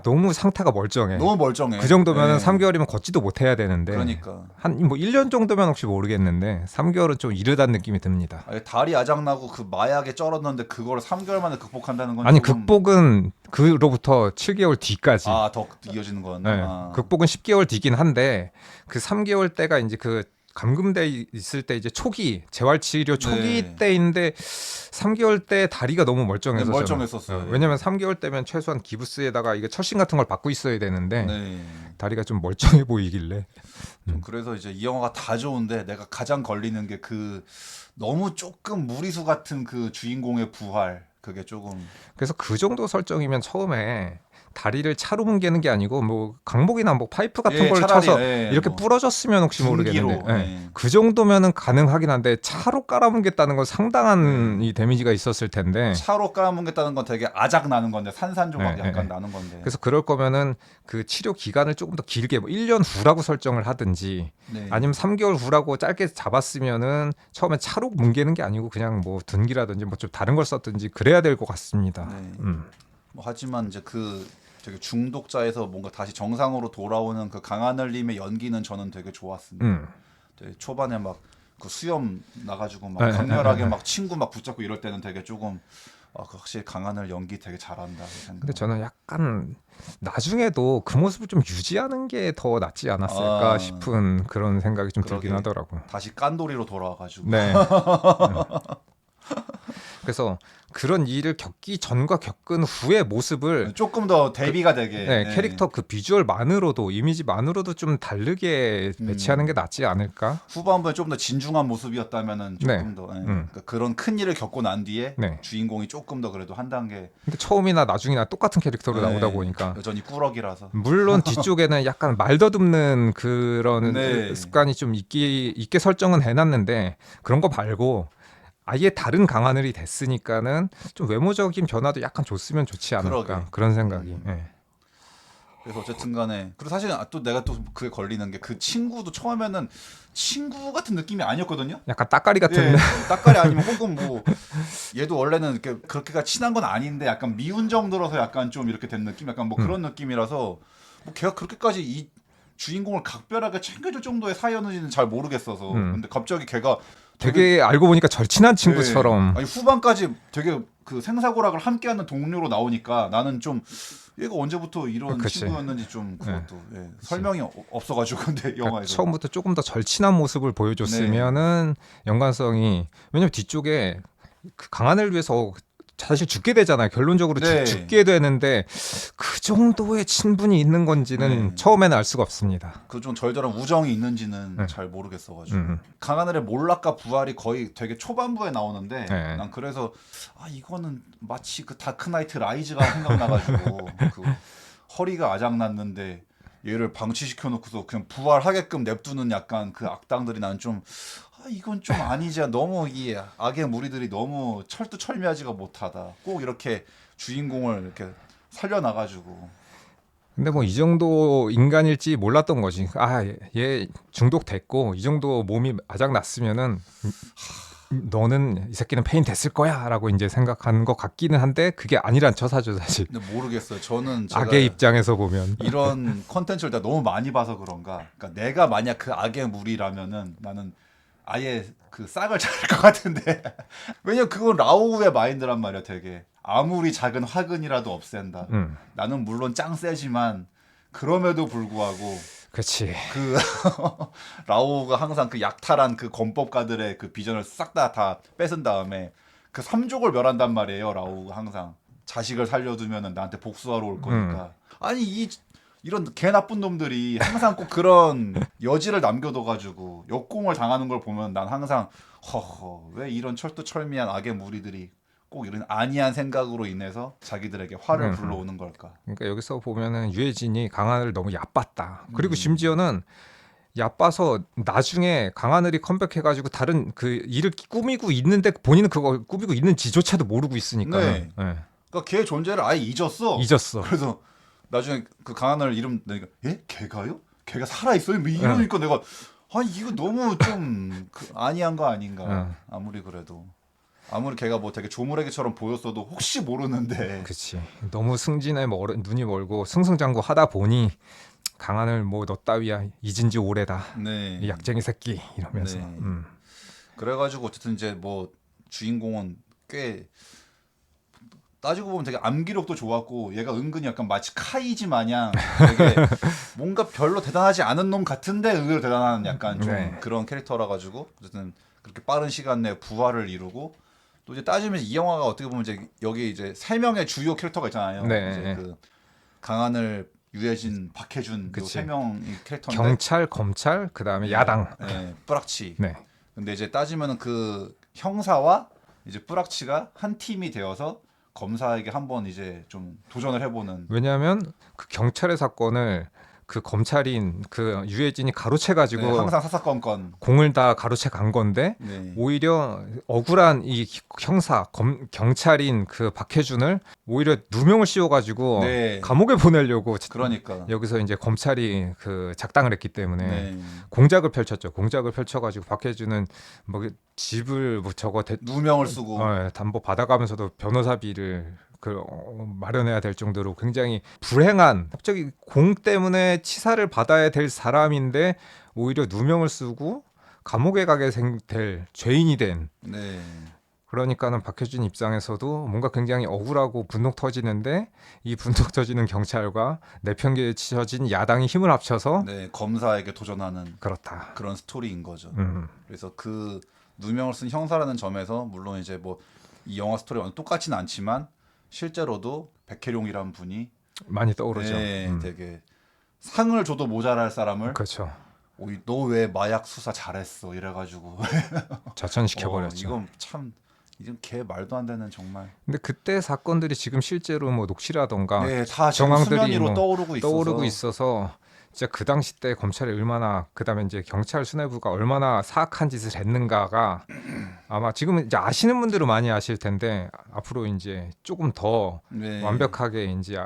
너무 상태가 멀쩡해. 너무 멀쩡해. 그 정도면 네. 3개월이면 걷지도 못해야 되는데 그러니까 한 뭐 1년 정도면 혹시 모르겠는데 3개월은 좀 이르다는 느낌이 듭니다. 아니, 다리 아작나고 그 마약에 쩔었는데 그걸 3개월 만에 극복한다는 건 아니 조금... 극복은 그로부터 7개월 뒤까지. 더 이어지는 건. 네, 극복은 10개월 뒤긴 한데 그 3개월 때가 이제 그 감금돼 있을 때 이제 초기 재활치료 초기 네. 때인데 3개월 때 다리가 너무 멀쩡해서 네, 멀쩡했었어요. 왜냐면 3개월 때면 최소한 기부스에다가 이게 철심 같은 걸 받고 있어야 되는데 네. 다리가 좀 멀쩡해 보이길래 좀 그래서 이제 이 영화가 다 좋은데 내가 가장 걸리는 게 그 너무 조금 무리수 같은 그 주인공의 부활 그게 조금. 그래서 그 정도 설정이면 처음에 다리를 차로 뭉개는 게 아니고 뭐 강목이나 뭐 파이프 같은 걸 차라리, 쳐서 예, 이렇게 뭐 부러졌으면 혹시 분기로, 모르겠는데 예. 그 정도면은 가능하긴 한데 차로 깔아뭉갰다는 건 상당한 이 데미지가 있었을 텐데 차로 깔아뭉갰다는 건 되게 아작 나는 건데 산산조각 네, 약간 네. 나는 건데. 그래서 그럴 거면은 그 치료 기간을 조금 더 길게 뭐 1년 후라고 설정을 하든지 네. 아니면 3개월 후라고 짧게 잡았으면은 처음에 차로 뭉개는 게 아니고 그냥 뭐 둔기라든지 뭐 좀 다른 걸 썼든지 그래야 될 것 같습니다. 네. 뭐 하지만 이제 그 되게 중독자에서 뭔가 다시 정상으로 돌아오는 그 강하늘님의 연기는 저는 되게 좋았습니다. 되게 초반에 막 그 수염 나가지고 막 강렬하게 막 친구 막 붙잡고 이럴 때는 되게 조금 그 확실히 강하늘 연기 되게 잘한다. 근데 저는 약간 나중에도 그 모습을 좀 유지하는 게 더 낫지 않았을까 싶은 그런 생각이 좀 들긴 그러게. 하더라고요. 다시 깐돌이로 돌아와가지고. 네. 그래서 그런 일을 겪기 전과 겪은 후의 모습을 조금 더 대비가 되게. 네, 캐릭터 그 비주얼만으로도 이미지만으로도 좀 다르게 배치하는 게 낫지 않을까? 후반부에 좀 더 진중한 모습이었다면은 조금 네. 더 그러니까 그런 큰 일을 겪고 난 뒤에 네. 주인공이 조금 더 그래도 한 단계. 근데 처음이나 나중이나 똑같은 캐릭터로 나오다 보니까 여전히 꾸러기라서. 물론 뒤쪽에는 약간 말 더듬는 그런 네. 습관이 좀 있게 설정은 해놨는데 그런 거 말고 아예 다른 강하늘이 됐으니까는 좀 외모적인 변화도 약간 줬으면 좋지 않을까 그러게. 그런 생각이. 예. 그래서 어쨌든간에 그리고 사실 또 내가 또 그게 걸리는 게 그 친구도 처음에는 친구 같은 느낌이 아니었거든요. 약간 따까리 같은. 딱깔이 아니면 혹은 뭐 얘도 원래는 이렇게 그렇게가 친한 건 아닌데 약간 미운 정도라서 약간 좀 이렇게 된 느낌, 약간 뭐 그런 느낌이라서 뭐 걔가 그렇게까지 이 주인공을 각별하게 챙겨줄 정도의 사이였는지는 잘 모르겠어서. 근데 갑자기 걔가 되게 알고 보니까 절친한 친구처럼. 아니 후반까지 되게 그 생사고락을 함께하는 동료로 나오니까 나는 좀 얘가 언제부터 이런 그치. 친구였는지 좀 그것도 설명이 없어가지고 근데 영화에서 처음부터 조금 더 절친한 모습을 보여줬으면은 연관성이, 왜냐면 뒤쪽에 그 강한을 위해서 사실 죽게 되잖아요. 결론적으로 네. 죽게 되는데 그 정도의 친분이 있는 건지는 처음에는 알 수가 없습니다. 그 좀 절절한 우정이 있는지는 잘 모르겠어가지고 강하늘의 몰락과 부활이 거의 되게 초반부에 나오는데 난 그래서 이거는 마치 그 다크나이트 라이즈가 생각나가지고 그 허리가 아작났는데 얘를 방치시켜 놓고서 그냥 부활하게끔 냅두는 약간 그 악당들이 난 좀 이건 좀 아니지, 너무 이 악의 무리들이 너무 철두철미하지가 못하다. 꼭 이렇게 주인공을 이렇게 살려놔가지고. 근데 뭐 이 정도 인간일지 몰랐던 거지. 얘 중독됐고 이 정도 몸이 아작 났으면은 너는 이 새끼는 페인 됐을 거야라고 이제 생각한 것 같기는 한데 그게 아니란 처사죠 사실. 근데 모르겠어요. 저는 제가 악의 입장에서 보면 이런 컨텐츠를 내가 너무 많이 봐서 그런가. 그러니까 내가 만약 그 악의 무리라면은 나는 아예 그 싹을 자를 것 같은데. 왜냐면 그건 라오우의 마인드란 말이야. 되게 아무리 작은 화근이라도 없앤다. 나는 물론 짱 세지만 그럼에도 불구하고 그렇지. 그 라오우가 항상 그 약탈한 그 검법가들의 그 비전을 싹 다 뺏은 다음에 그 삼족을 멸한단 말이에요. 라오우가 항상 자식을 살려두면은 나한테 복수하러 올 거니까. 아니 이런 개 나쁜 놈들이 항상 꼭 그런 여지를 남겨둬가지고 역공을 당하는 걸 보면 난 항상 왜 이런 철두철미한 악의 무리들이 꼭 이런 안이한 생각으로 인해서 자기들에게 화를 불러오는 걸까. 그러니까 여기서 보면은 유해진이 강하늘을 너무 얕봤다. 그리고 심지어는 얕봐서 나중에 강하늘이 컴백해가지고 다른 그 일을 꾸미고 있는데 본인은 그거 꾸미고 있는지조차도 모르고 있으니까. 네. 그러니까 걔 존재를 아예 잊었어. 그래서 나중에 그 강하늘 이름 내가 걔가요? 걔가 살아 있어요? 뭐 이러니까 내가 이거 너무 좀 안이한 거 아닌가. 아무리 그래도. 아무리 걔가 뭐 되게 조무래기처럼 보였어도 혹시 모르는데. 그치. 너무 승진에 눈이 멀고 승승장구 하다 보니 강한을 뭐 너 따위야 잊은 지 오래다. 네. 이 약쟁이 새끼 이러면서. 네. 그래가지고 어쨌든 이제 뭐 주인공은 꽤 따지고 보면 되게 암기력도 좋았고 얘가 은근히 약간 마치 카이지 마냥 되게 뭔가 별로 대단하지 않은 놈 같은데 의외로 대단한 약간 좀 네. 그런 캐릭터라 가지고 어쨌든 그렇게 빠른 시간 내에 부활을 이루고 또 이제 따지면 이 영화가 어떻게 보면 이제 여기 이제 세 명의 주요 캐릭터가 있잖아요. 네. 이제 그 강하늘, 유해진, 박해준 그 그치. 세 명이 캐릭터인데 경찰, 검찰, 그다음에 야당. 네, 뿌락치. 네. 근데 이제 따지면은 그 형사와 이제 뿌락치가 한 팀이 되어서 검사에게 한번 이제 좀 도전을 해보는. 왜냐하면 그 경찰의 사건을 그 검찰인 그 유해진이 가로채 가지고 네, 항상 사사건건. 공을 다 가로채 간 건데 네. 오히려 억울한 이 형사 경찰인 그 박해준을 오히려 누명을 씌워가지고 네. 감옥에 보내려고 그러니까. 여기서 이제 검찰이 그 작당을 했기 때문에 네. 공작을 펼쳤죠. 공작을 펼쳐가지고 박해준은 뭐 집을 뭐 저거 누명을 쓰고. 담보 받아가면서도 변호사비를 마련해야 될 정도로 굉장히 불행한 갑자기 공 때문에 치사를 받아야 될 사람인데 오히려 누명을 쓰고 감옥에 가게 될 죄인이 된 네. 그러니까는 박해준 입장에서도 뭔가 굉장히 억울하고 분노 터지는데 이 분노 터지는 경찰과 내편계에 치셔진 야당이 힘을 합쳐서 네. 검사에게 도전하는 그렇다. 그런 스토리인 거죠. 음. 그래서 그 누명을 쓴 형사라는 점에서 물론 이제 뭐 이 영화 스토리와 똑같지는 않지만 실제로도 백혜룡이란 분이 많이 떠오르죠. 네, 되게 상을 줘도 모자랄 사람을 그렇죠. 너 왜 마약 수사 잘했어 이래가지고 좌천시켜버렸죠. 이건 참 이건 개 말도 안 되는 정말. 근데 그때 사건들이 지금 실제로 뭐 녹취라던가 네, 다 지금 정황들이 수면 위로 뭐 떠오르고 있어서 진짜 그 당시 때 검찰이 얼마나 그다음에 이제 경찰 수뇌부가 얼마나 사악한 짓을 했는가가 아마 지금은 이제 아시는 분들은 많이 아실 텐데 앞으로 이제 조금 더 네. 완벽하게 이제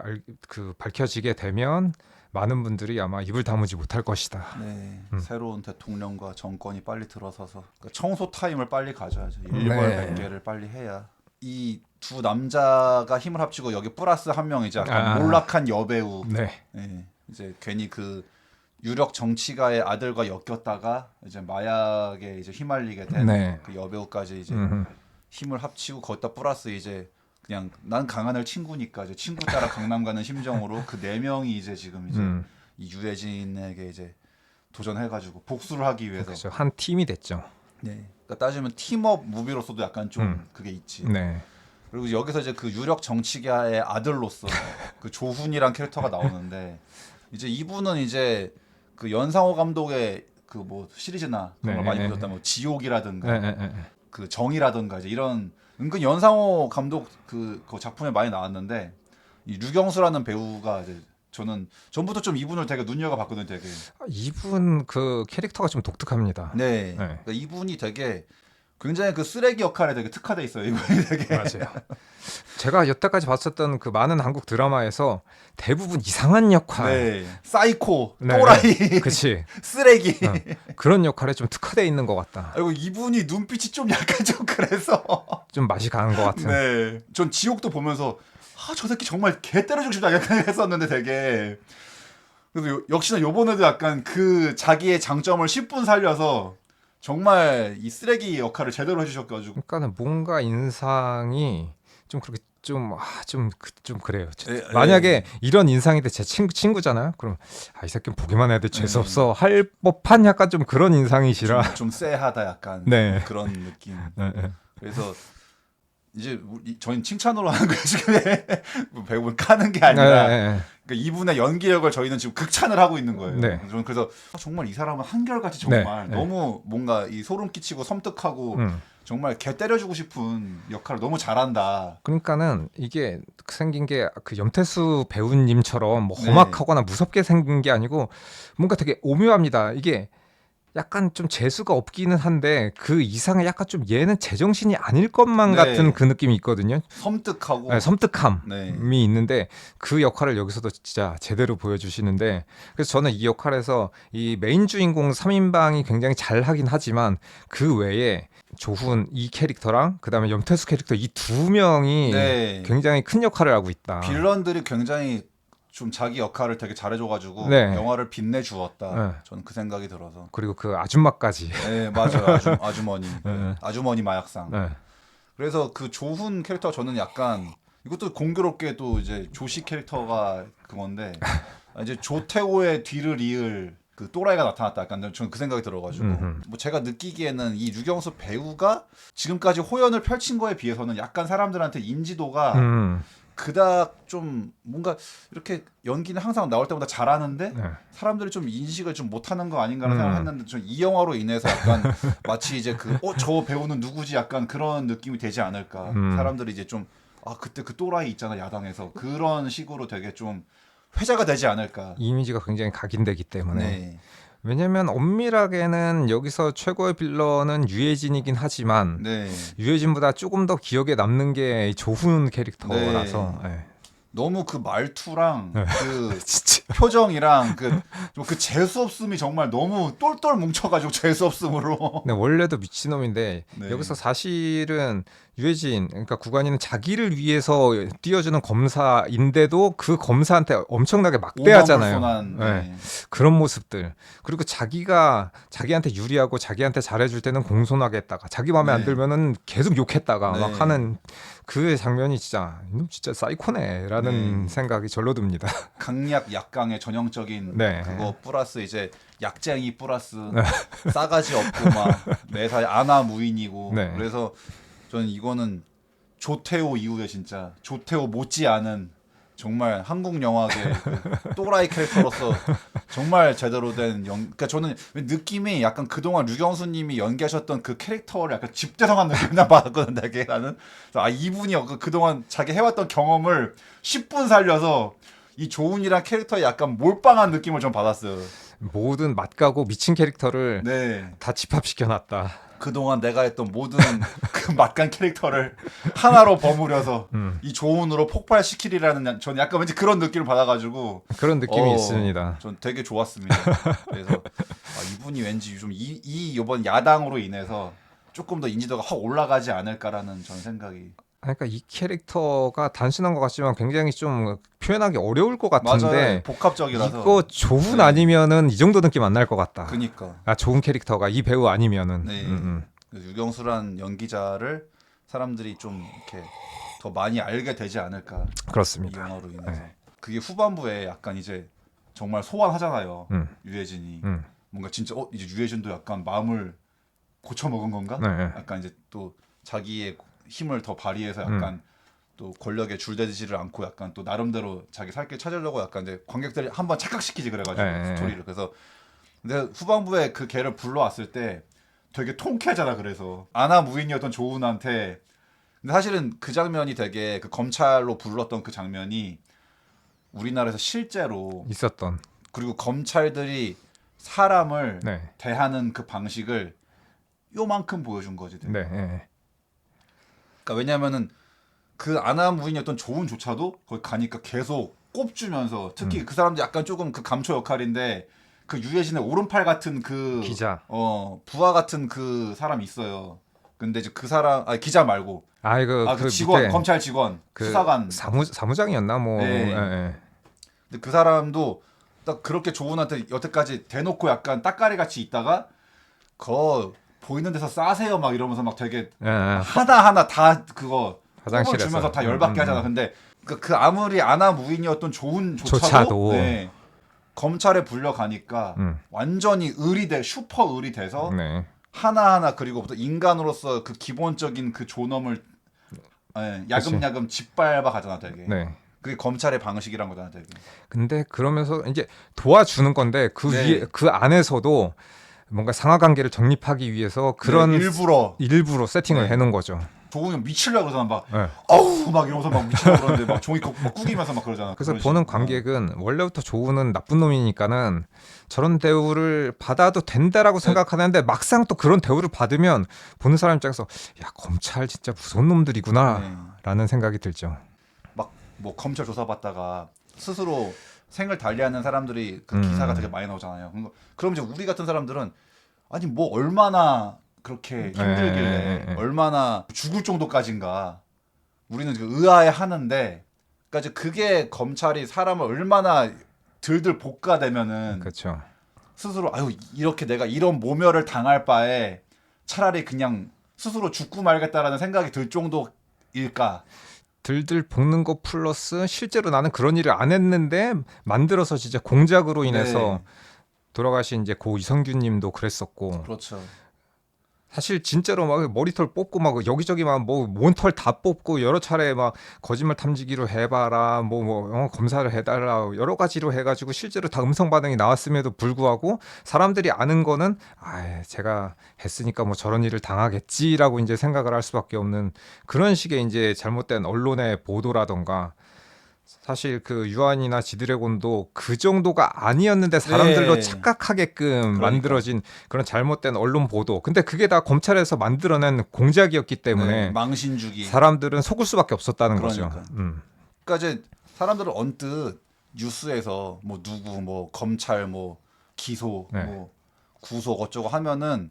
밝혀지게 되면 많은 분들이 아마 입을 다무지 못할 것이다. 네, 새로운 대통령과 정권이 빨리 들어서서 그러니까 청소 타임을 빨리 가져야죠. 일벌백계를 빨리 해야 이 두 남자가 힘을 합치고 여기 플러스 한 명 이제 약간 몰락한 여배우. 네. 네, 이제 괜히 그 유력 정치가의 아들과 엮였다가 이제 마약에 이제 휘말리게 된 그 여배우까지 이제 힘을 합치고 거기다 플러스 이제 그냥 난 강하늘 친구니까 이제 친구 따라 강남 가는 심정으로 그 네 명이 이제 지금 이제 이 유해진에게 이제 도전해가지고 복수를 하기 위해서 그렇죠. 한 팀이 됐죠. 네. 그러니까 따지면 팀업 무비로서도 약간 좀 그게 있지. 네. 그리고 여기서 이제 그 유력 정치가의 아들로서 그 조훈이란 캐릭터가 나오는데 이제 이분은 이제 그 연상호 감독의 그 뭐 시리즈나 그런 걸 많이 보셨다면 뭐 지옥이라든가 그 정이라든가 이제 이런 은근 연상호 감독 그 작품에 많이 나왔는데 이 류경수라는 배우가 이제 저는 전부터 좀 이분을 되게 눈여겨봤거든요. 되게 이분 그 캐릭터가 좀 독특합니다. 네. 그러니까 이분이 되게 굉장히 그 쓰레기 역할에 되게 특화돼 있어요. 이분이 되게 맞아요. 제가 여태까지 봤었던 그 많은 한국 드라마에서 대부분 이상한 역할, 네. 사이코, 또라이, 그치, 쓰레기 그런 역할에 좀 특화돼 있는 것 같다. 그리고 이분이 눈빛이 좀 약간 좀 그래서 좀 맛이 가는 것 같은. 네. 전 지옥도 보면서 저 새끼 정말 개 때려주고 싶다 약간 했었는데 되게 그래서 역시나 요번에도 약간 그 자기의 장점을 10분 살려서 정말 이 쓰레기 역할을 제대로 해주셨가지고 그러니까는 뭔가 인상이 좀 그렇게 좀 그래요. 예, 만약에 이런 인상인데 제 친구잖아요. 그럼 이 새끼는 보기만 해도 재수 없어 할 법한 약간 좀 그런 인상이시라 좀 쎄하다 약간 네. 그런 느낌. 네. 그래서 이제 저희는 칭찬으로 하는 거예요 지금 배우를 까는 게 아니라 네. 그러니까 이분의 연기력을 저희는 지금 극찬을 하고 있는 거예요. 네. 저는 그래서 정말 이 사람은 한결같이 정말 네. 너무 뭔가 이 소름 끼치고 섬뜩하고 정말 개 때려주고 싶은 역할을 너무 잘한다. 그러니까는 이게 생긴 게 그 염태수 배우님처럼 뭐 험악하거나 무섭게 생긴 게 아니고 뭔가 되게 오묘합니다. 이게 약간 좀 재수가 없기는 한데 그 이상의 약간 좀 얘는 제정신이 아닐 것만 같은 그 느낌이 있거든요. 섬뜩하고 섬뜩함이 있는데 그 역할을 여기서도 진짜 제대로 보여주시는데 그래서 저는 이 역할에서 이 메인 주인공 3인방이 굉장히 잘 하긴 하지만 그 외에 조훈 이 캐릭터랑 그다음에 염태수 캐릭터 이 두 명이 네. 굉장히 큰 역할을 하고 있다. 빌런들이 굉장히 좀 자기 역할을 되게 잘해줘가지고 네. 영화를 빛내주었다. 네. 저는 그 생각이 들어서. 그리고 그 아줌마까지. 네, 맞아요. 아주머니. 네. 아주머니 마약상. 네. 그래서 그 조훈 캐릭터 저는 약간 이것도 공교롭게 또 이제 조시 캐릭터가 그건데 이제 조태호의 뒤를 이을 그 또라이가 나타났다. 약간 저는 그 생각이 들어가지고 뭐 제가 느끼기에는 이 유경수 배우가 지금까지 호연을 펼친 거에 비해서는 약간 사람들한테 인지도가 그닥 좀 뭔가 이렇게 연기는 항상 나올 때마다 잘하는데 네. 사람들이 좀 인식을 좀 못하는 거 아닌가라는 생각했는데 전 이 영화로 인해서 약간 마치 이제 저 배우는 누구지 약간 그런 느낌이 되지 않을까. 사람들이 이제 좀 그때 그 또라이 있잖아 야당에서 그런 식으로 되게 좀 회자가 되지 않을까. 이미지가 굉장히 각인되기 때문에. 네. 왜냐면 엄밀하게는 여기서 최고의 빌런은 유해진이긴 하지만 네. 유해진보다 조금 더 기억에 남는 게 조훈 캐릭터라서. 네. 네. 너무 그 말투랑 그 진짜. 표정이랑 그 재수 없음이 정말 너무 똘똘 뭉쳐가지고 재수 없음으로. 네, 원래도 미친놈인데 네. 여기서 사실은 유해진 그러니까 구관이는 자기를 위해서 띄워주는 검사인데도 그 검사한테 엄청나게 막대하잖아요. 오만불손한, 네. 네. 그런 모습들. 그리고 자기가 자기한테 유리하고 자기한테 잘해줄 때는 공손하게 했다가 자기 마음에 안 네. 들면은 계속 욕했다가 네. 막 하는 그 장면이 진짜 이놈 진짜 사이코네라는 네. 생각이 절로 듭니다. 강약 약강의 전형적인 네. 그거 플러스 이제 약쟁이 플러스 싸가지 없고 막 매사에 아나무인이고. 네. 그래서 저는 이거는 조태호 이후에 진짜 조태호 못지않은 정말 한국 영화계 그 또라이 캐릭터로서 정말 제대로 된 그러니까 저는 느낌이 약간 그동안 류경수님이 연기하셨던 그 캐릭터를 약간 집대성한 느낌이 받았거든요. 되게 나는 이분이 그동안 자기 해왔던 경험을 10분 살려서 이 조훈이랑 캐릭터에 약간 몰빵한 느낌을 좀 받았어요. 모든 맛가고 미친 캐릭터를 네. 다 집합시켜놨다. 그동안 내가 했던 모든 그 맛간 캐릭터를 하나로 버무려서 이 조훈으로 폭발시키리라는 저는 약간 왠지 그런 느낌을 받아가지고 그런 느낌이 있습니다. 전 되게 좋았습니다. 그래서 이분이 왠지 좀 이번 야당으로 인해서 조금 더 인지도가 확 올라가지 않을까라는 전 생각이. 그러니까 이 캐릭터가 단순한 것 같지만 굉장히 좀 표현하기 어려울 것 같은데 맞아요. 복합적이라서. 이거 조훈 네. 아니면은 이 정도 느낌 안 날 것 같다. 그니까. 좋은 캐릭터가 이 배우 아니면은. 네. 유경수란 연기자를 사람들이 좀 이렇게 더 많이 알게 되지 않을까. 이 그렇습니다. 영화로 인해서. 네. 그게 후반부에 약간 이제 정말 소환하잖아요. 유해진이. 뭔가 진짜 이제 유해진도 약간 마음을 고쳐 먹은 건가? 네. 약간 이제 또 자기의 힘을 더 발휘해서 약간 또 권력에 줄대지를 않고 약간 또 나름대로 자기 살 길 찾으려고 약간 이제 관객들이 한번 착각시키지 그래가지고 네. 스토리를. 그래서 근데 후반부에 그 걔를 불러왔을 때 되게 통쾌하잖아. 그래서 아나 무인이었던 조훈한테. 근데 사실은 그 장면이 되게 그 검찰로 불렀던 그 장면이 우리나라에서 실제로 있었던. 그리고 검찰들이 사람을 네. 대하는 그 방식을 요만큼 보여준 거지. 되게. 네. 그러니까 왜냐면은 그 아나 무인이었던 조훈조차도 거기 가니까 계속 꼽주면서 특히 그 사람도 약간 조금 그 감초 역할인데 그 유해진의 오른팔 같은 그 기자. 부하 같은 그 사람이 있어요. 근데 이제 그 사람 기자 말고 그 직원 밑에 검찰 직원 그 수사관 사무장이었나 뭐. 네. 근데 그 사람도 딱 그렇게 조훈한테 여태까지 대놓고 약간 따까리 같이 있다가 보이는 데서 싸세요 막 이러면서 막 되게 하나하나 다 그거 화장실에서 주면서 다 열받게 하잖아. 근데 그 아무리 아나 무인이었던 조훈조차도 네, 검찰에 불려가니까 완전히 슈퍼 을이 돼서 네. 하나하나 그리고 인간으로서 그 기본적인 그 존엄을 야금야금 짓밟아 가잖아 되게. 네. 그게 검찰의 방식이란 거잖아 되게. 근데 그러면서 이제 도와주는 건데 그 네. 위에 그 안에서도 뭔가 상하 관계를 정립하기 위해서 그런 네, 일부러 세팅을 네. 해놓은 거죠. 조훈이 미치려고 그러잖아. 막 네. 아우 막 이러면서 막 미치려고 그러는데 막 종이 막 꾸기면서 막 그러잖아. 그래서 그런 보는 식으로. 관객은 원래부터 조훈은 나쁜 놈이니까는 저런 대우를 받아도 된다라고 생각하는데 막상 또 그런 대우를 받으면 보는 사람 입장에서 야 검찰 진짜 무서운 놈들이구나라는 생각이 들죠. 막 뭐 검찰 조사받다가 스스로 생을 달리하는 사람들이 그 기사가 되게 많이 나오잖아요. 그럼 이제 우리 같은 사람들은 아니 뭐 얼마나 그렇게 힘들길래 얼마나 죽을 정도까지인가 우리는 의아해 하는데 그러니까 이제 그게 검찰이 사람을 얼마나 들들 볶아대면은 그렇죠. 스스로 아유 이렇게 내가 이런 모멸을 당할 바에 차라리 그냥 스스로 죽고 말겠다라는 생각이 들 정도일까. 들들 볶는 거 플러스 실제로 나는 그런 일을 안 했는데 만들어서 진짜 공작으로 인해서 네. 돌아가신 이제 고 이성균님도 그랬었고 그렇죠. 사실 진짜로 막 머리털 뽑고 막 여기저기 막 뭐 몬털 다 뽑고 여러 차례 막 거짓말 탐지기로 해봐라 검사를 해달라 여러 가지로 해가지고 실제로 다 음성 반응이 나왔음에도 불구하고 사람들이 아는 거는 아 제가 했으니까 뭐 저런 일을 당하겠지라고 이제 생각을 할 수밖에 없는 그런 식의 이제 잘못된 언론의 보도라던가 사실 그 유한이나 지드래곤도 그 정도가 아니었는데 사람들로 네. 착각하게끔 그러니까. 만들어진 그런 잘못된 언론 보도. 근데 그게 다 검찰에서 만들어낸 공작이었기 때문에 네, 망신주기. 사람들은 속을 수밖에 없었다는 그러니까. 거죠. 그러니까 이제 사람들은 언뜻 뉴스에서 뭐 누구 뭐 검찰 뭐 기소 네. 뭐 구속 어쩌고 하면은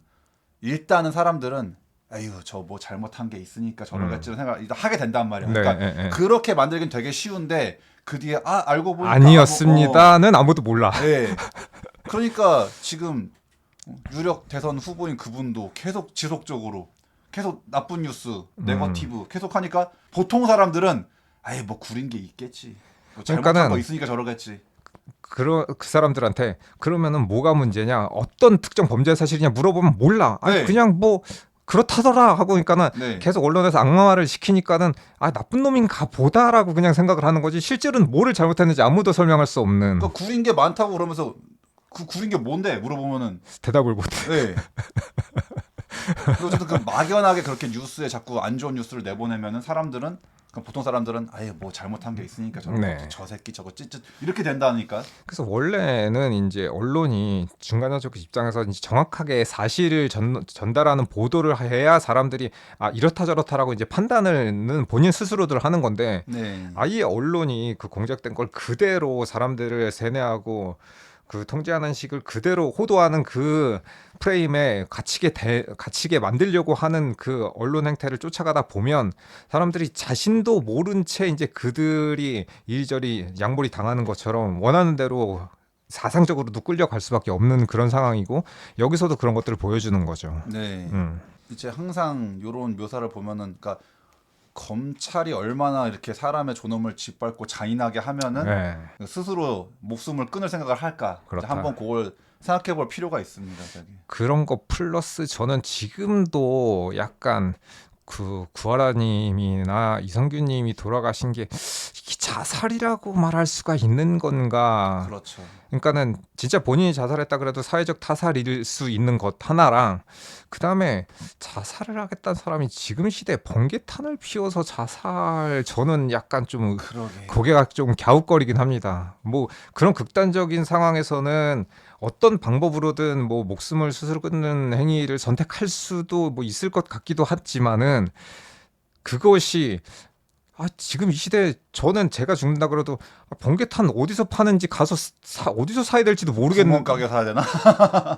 일단은 사람들은 에휴 저 뭐 잘못한 게 있으니까 저러겠지 생각 일단 하게 된단 말이야. 네, 그러니까 네. 그렇게 만들긴 되게 쉬운데 그 뒤에 아 알고 보니까 아니었습니다는 아무도 몰라. 네. 그러니까 지금 유력 대선 후보인 그분도 계속 지속적으로 계속 나쁜 뉴스, 네거티브 계속 하니까 보통 사람들은 아예 뭐 구린 게 있겠지. 뭐 잘못한 그러니까는 거 있으니까 저러겠지. 그 사람들한테 그러면은 뭐가 문제냐? 어떤 특정 범죄 사실이냐 물어보면 몰라. 아니 네. 그냥 뭐 그렇다더라 하고 그러니까는 네. 계속 언론에서 악마화를 시키니까는 아 나쁜 놈인가 보다라고 그냥 생각을 하는 거지 실제로는 뭐를 잘못했는지 아무도 설명할 수 없는 그러니까 구린 게 많다고 그러면서 그 구린 게 뭔데 물어보면은 대답을 못해. 네. 어쨌든 그 막연하게 그렇게 뉴스에 자꾸 안 좋은 뉴스를 내보내면은 사람들은 그럼 보통 사람들은 아예 뭐 잘못한 게 있으니까 저 새끼 저거 찌찌 이렇게 된다니까. 그래서 원래는 이제 언론이 중간자적 입장에서 이제 정확하게 사실을 전달하는 보도를 해야 사람들이 아 이렇다 저렇다라고 이제 판단을 본인 스스로들 하는 건데 네. 아예 언론이 그 공작된 걸 그대로 사람들을 세뇌하고 그 통제하는 식을 그대로 호도하는 그 프레임에 갇히게 만들려고 하는 그 언론 행태를 쫓아가다 보면 사람들이 자신도 모른 채 이제 그들이 이리저리 양보리 당하는 것처럼 원하는 대로 사상적으로도 끌려갈 수밖에 없는 그런 상황이고 여기서도 그런 것들을 보여주는 거죠. 네. 이제 항상 이런 묘사를 보면은 그러니까 검찰이 얼마나 이렇게 사람의 존엄을 짓밟고 잔인하게 하면은 네. 스스로 목숨을 끊을 생각을 할까? 그렇다. 한번 그걸 생각해 볼 필요가 있습니다. 저기. 그런 거 플러스 저는 지금도 약간 그 구하라님이나 이성균님이 돌아가신 게 이게 자살이라고 말할 수가 있는 건가? 그렇죠. 그러니까는 진짜 본인이 자살했다 그래도 사회적 타살일 수 있는 것 하나랑 그 다음에 자살을 하겠다는 사람이 지금 시대에 번개탄을 피워서 자살 저는 약간 좀 그러게. 고개가 좀 갸웃거리긴 합니다. 뭐 그런 극단적인 상황에서는 어떤 방법으로든 뭐 목숨을 스스로 끊는 행위를 선택할 수도 뭐 있을 것 같기도 하지만은 그것이 지금 이 시대에 저는 제가 죽는다 그래도 번개탄 어디서 파는지 가서 어디서 사야 될지도 모르겠는 구멍가게 사야 되나?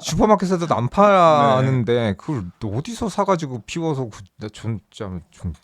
슈퍼마켓에서도 안 파는데 그걸 어디서 사가지고 피워서 좀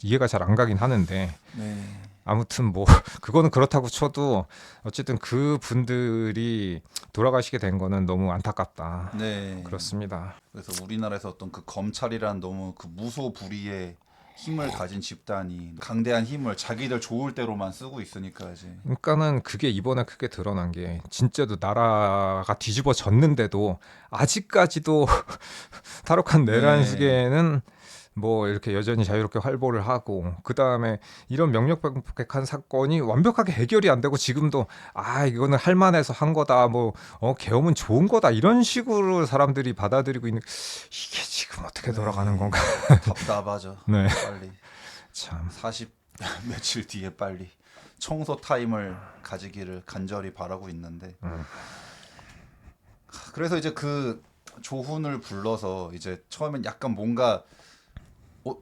이해가 잘 안 가긴 하는데 네. 아무튼 뭐 그거는 그렇다고 쳐도 어쨌든 그 분들이 돌아가시게 된 거는 너무 안타깝다. 네. 그렇습니다. 그래서 우리나라에서 어떤 그 검찰이란 너무 그 무소불위의 힘을 가진 집단이 강대한 힘을 자기들 좋을 대로만 쓰고 있으니까 이제. 그러니까는 그게 이번에 크게 드러난 게 진짜도 나라가 뒤집어졌는데도 아직까지도 탈옥한 내란식에는 뭐 이렇게 여전히 자유롭게 활보를 하고 그 다음에 이런 명령백백한 사건이 완벽하게 해결이 안 되고 지금도 이거는 할만해서 한 거다 뭐 계엄은 좋은 거다 이런 식으로 사람들이 받아들이고 있는 이게 지금 어떻게 돌아가는 건가? 답답하죠. 네. 빨리 참 40 며칠 뒤에 빨리 청소 타임을 가지기를 간절히 바라고 있는데. 그래서 이제 그 조훈을 불러서 이제 처음엔 약간 뭔가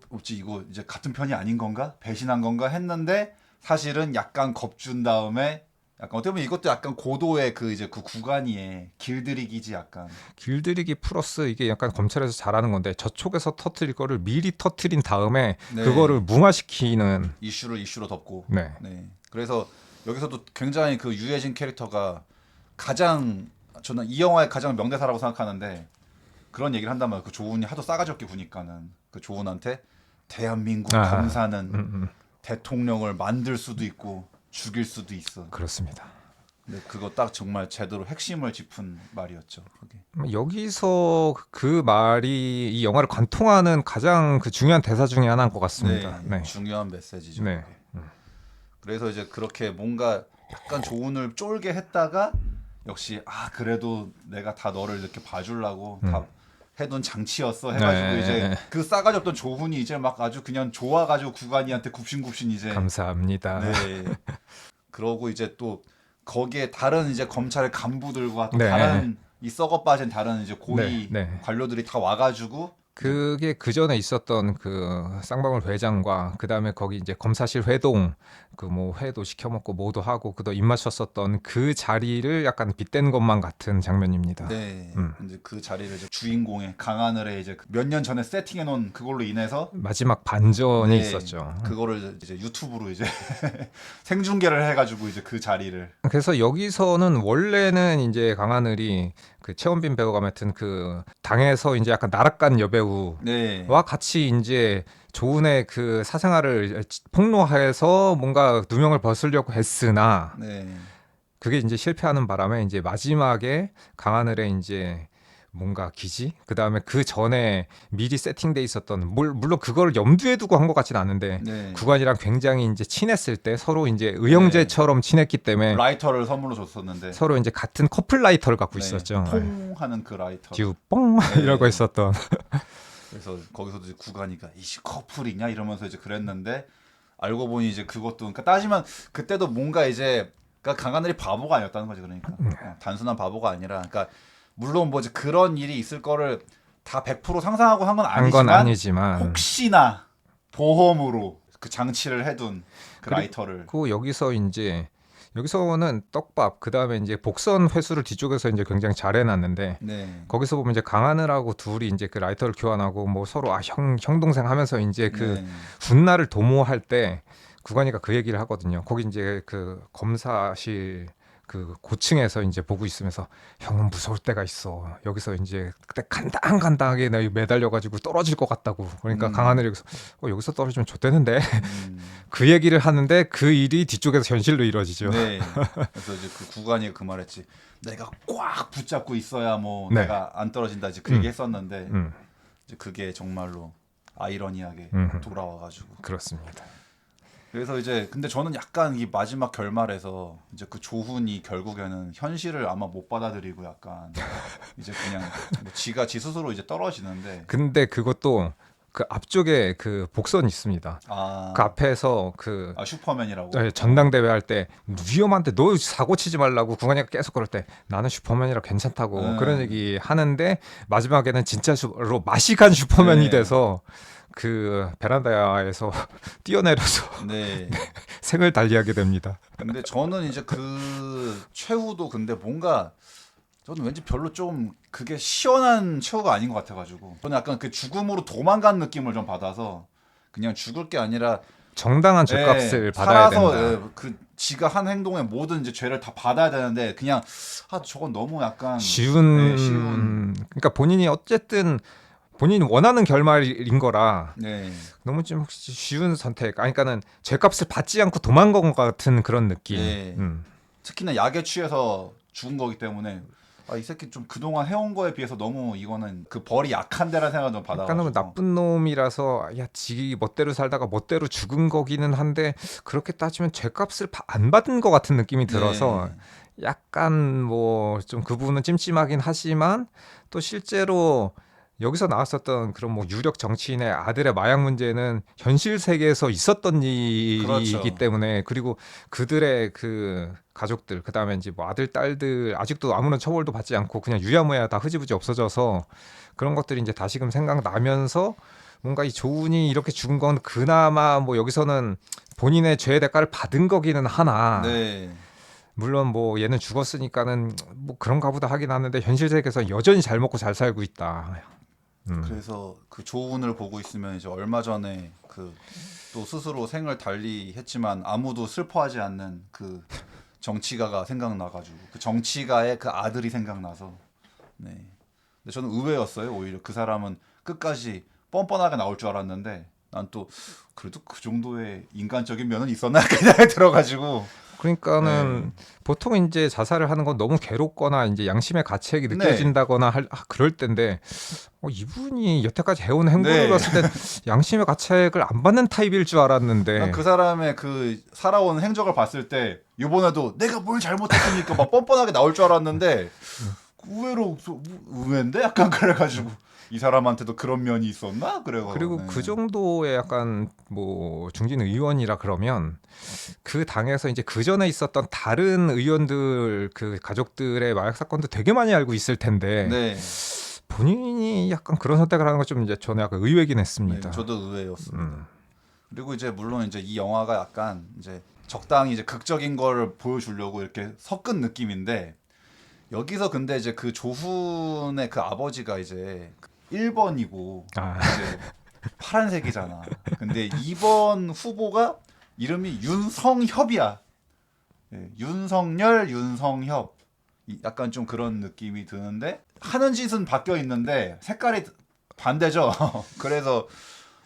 없지 이거 이제 같은 편이 아닌 건가? 배신한 건가 했는데 사실은 약간 겁준 다음에 약간 어떻게 보면 이것도 약간 고도의 그 이제 그 구간이에 길들이기지 약간. 길들이기 플러스 이게 약간 검찰에서 잘하는 건데 저쪽에서 터트릴 거를 미리 터트린 다음에 네. 그거를 무마시키는 이슈를 이슈로 덮고. 네. 네. 그래서 여기서도 굉장히 그 유해진 캐릭터가 가장 저는 이 영화의 가장 명대사라고 생각하는데 그런 얘기를 한단 말이에요. 그 조은이 하도 싸가지 없게 구니까는 그 조은한테 대한민국 검사는 대통령을 만들 수도 있고 죽일 수도 있어. 그렇습니다. 근데 그거 딱 정말 제대로 핵심을 짚은 말이었죠. 그게. 여기서 그 말이 이 영화를 관통하는 가장 그 중요한 대사 중에 하나인 것 같습니다. 네, 네. 중요한 메시지죠. 네. 그게. 그래서 이제 그렇게 뭔가 약간 조은을 쫄게 했다가 역시 그래도 내가 다 너를 이렇게 봐주려고 다 해둔 장치였어 해가지고 네. 이제 그 싸가지 없던 조훈이 이제 막 아주 그냥 좋아가지고 구간이한테 굽신굽신 이제 감사합니다. 네. 그러고 이제 또 거기에 다른 이제 검찰의 간부들과 또 네. 다른 이 썩어 빠진 다른 이제 고위 네. 관료들이 다 와가지고 그게 그 전에 있었던 그 쌍방울 회장과 그 다음에 거기 이제 검사실 회동 그 뭐 회도 시켜 먹고 뭐도 하고 그도 입 맞췄었던 그 자리를 약간 빗댄 것만 같은 장면입니다. 네, 이제 그 자리를 이제 주인공의 강하늘의 이제 몇 년 전에 세팅해 놓은 그걸로 인해서 마지막 반전이 네, 있었죠. 그거를 이제 유튜브로 이제 생중계를 해가지고 이제 그 자리를 그래서 여기서는 원래는 이제 강하늘이 그 최원빈 배우가 맡은 그 당에서 이제 약간 나락간 여배우와 네, 같이 이제 조은의 그 사생활을 폭로해서 뭔가 누명을 벗으려고 했으나 네, 그게 이제 실패하는 바람에 이제 마지막에 강하늘의 이제 뭔가 기지 그 다음에 그 전에 미리 세팅돼 있었던 물론 그걸 염두에 두고 한 것 같지는 않은데 네. 구관이랑 굉장히 이제 친했을 때 서로 이제 의형제처럼 친했기 때문에 라이터를 선물로 줬었는데 서로 이제 같은 커플 라이터를 갖고 네, 있었죠. 퐁 하는 그 라이터. 듀뽕 네. 이러고 있었던. 그래서 거기서도 이제 구간이가 이씨 커플이냐 이러면서 이제 그랬는데 알고 보니 이제 그것도 그러니까 따지면 그때도 뭔가 이제 그러니까 강하늘이 바보가 아니었다는 거지 그러니까 단순한 바보가 아니라 그러니까 물론 뭐 이제 그런 일이 있을 거를 다 100% 상상하고 한 건 아니지만 혹시나 보험으로 그 장치를 해둔 그 라이터를 그리고 여기서는 떡밥 그 다음에 이제 복선 회수를 뒤쪽에서 이제 굉장히 잘 해놨는데 네. 거기서 보면 이제 강하늘하고 둘이 이제 그 라이터를 교환하고 뭐 서로 형 동생 하면서 이제 그 네. 훗날을 도모할 때 구관이가 그 얘기를 하거든요. 거기 이제 그 검사실 그 고층에서 이제 보고 있으면서 형은 무서울 때가 있어. 여기서 이제 그때 간당간당하게 나 매달려가지고 떨어질 것 같다고. 그러니까 강하늘이 여기서 떨어지면 좋대는데 그 얘기를 하는데 그 일이 뒤쪽에서 현실로 이루어지죠. 네. 그래서 이제 그 구간이 그 말했지. 내가 꽉 붙잡고 있어야 뭐 네. 내가 안 떨어진다지 그 얘기 했었는데 음, 이제 그게 정말로 아이러니하게 돌아와가지고. 그렇습니다. 그래서 이제 근데 저는 약간 이 마지막 결말에서 이제 그 조훈이 결국에는 현실을 아마 못 받아들이고 약간 이제 그냥 뭐 지가 지 스스로 이제 떨어지는데 근데 그것도 그 앞쪽에 그 복선이 있습니다. 그 앞에서 그 슈퍼맨이라고 전당대회 할 때 위험한데 너 사고 치지 말라고 구관이가 계속 그럴 때 나는 슈퍼맨이라 괜찮다고 그런 얘기 하는데 마지막에는 진짜로 마시간 슈퍼맨이 네. 돼서 그 베란다에서 뛰어내려서 네. 생을 달리하게 됩니다. 근데 저는 이제 그 최후도 근데 뭔가 저는 왠지 별로 좀 그게 시원한 최후가 아닌 것 같아가지고 저는 약간 그 죽음으로 도망간 느낌을 좀 받아서 그냥 죽을 게 아니라 정당한 죄값을 받아야 살아서 된다. 그 지가 한 행동에 모든 이제 죄를 다 받아야 되는데 그냥 저건 너무 약간 쉬운. 그러니까 본인이 어쨌든 본인이 원하는 결말인 거라 네. 너무 좀 혹시 쉬운 선택. 그러니까는 죄값을 받지 않고 도망간 것 같은 그런 느낌. 네. 특히나 약에 취해서 죽은 거기 때문에 이 새끼 좀 그동안 해온 거에 비해서 너무 이거는 그 벌이 약한 데라는 생각을 좀 받아가지고 약간은 나쁜 놈이라서 지 멋대로 살다가 멋대로 죽은 거기는 한데 그렇게 따지면 죄값을 안 받은 것 같은 느낌이 들어서 약간 뭐 좀 그 부분은 찜찜하긴 하지만 또 실제로 여기서 나왔었던 그런 뭐 유력 정치인의 아들의 마약 문제는 현실 세계에서 있었던 일이기 그렇죠. 때문에 그리고 그들의 그 가족들 그다음에 이제 뭐 아들 딸들 아직도 아무런 처벌도 받지 않고 그냥 유야무야 다 흐지부지 없어져서 그런 것들이 이제 다시금 생각나면서 뭔가 이 조은이 이렇게 죽은 건 그나마 뭐 여기서는 본인의 죄의 대가를 받은 거기는 하나 네. 물론 뭐 얘는 죽었으니까는 뭐 그런가 보다 하긴 하는데 현실 세계에서 여전히 잘 먹고 잘 살고 있다. 그래서 그 조운을 보고 있으면 이제 얼마 전에 그 또 스스로 생을 달리했지만 아무도 슬퍼하지 않는 그 정치가가 생각나가지고 그 정치가의 그 아들이 생각나서 네. 근데 저는 의외였어요. 오히려 그 사람은 끝까지 뻔뻔하게 나올 줄 알았는데 난 또 그래도 그 정도의 인간적인 면은 있었나 그냥 들어가지고 그러니까는 보통 이제 자살을 하는 건 너무 괴롭거나 이제 양심의 가책이 느껴진다거나 그럴 텐데 이분이 여태까지 해온 행보를 봤을 때 양심의 가책을 안 받는 타입일 줄 알았는데 그 사람의 그 살아온 행적을 봤을 때 이번에도 내가 뭘 잘못했습니까 막 뻔뻔하게 나올 줄 알았는데 의외로 의외인데 약간 그래가지고 이 사람한테도 그런 면이 있었나 그래가지고 그리고 그 정도의 약간 뭐 중진 의원이라 그러면 그 당에서 이제 그 전에 있었던 다른 의원들 그 가족들의 마약 사건도 되게 많이 알고 있을 텐데 본인이 약간 그런 선택을 하는 건 좀 이제 저는 약간 의외긴 했습니다. 네, 저도 의외였습니다. 그리고 이제 물론 이제 이 영화가 약간 이제 적당히 이제 극적인 걸 보여주려고 이렇게 섞은 느낌인데 여기서 근데 이제 그 조훈의 그 아버지가 이제 1번이고 이제 파란색이잖아. 근데 2번 후보가 이름이 윤성협이야. 네, 윤석열, 윤성협. 약간 좀 그런 느낌이 드는데 하는 짓은 바뀌어 있는데 색깔이 반대죠. 그래서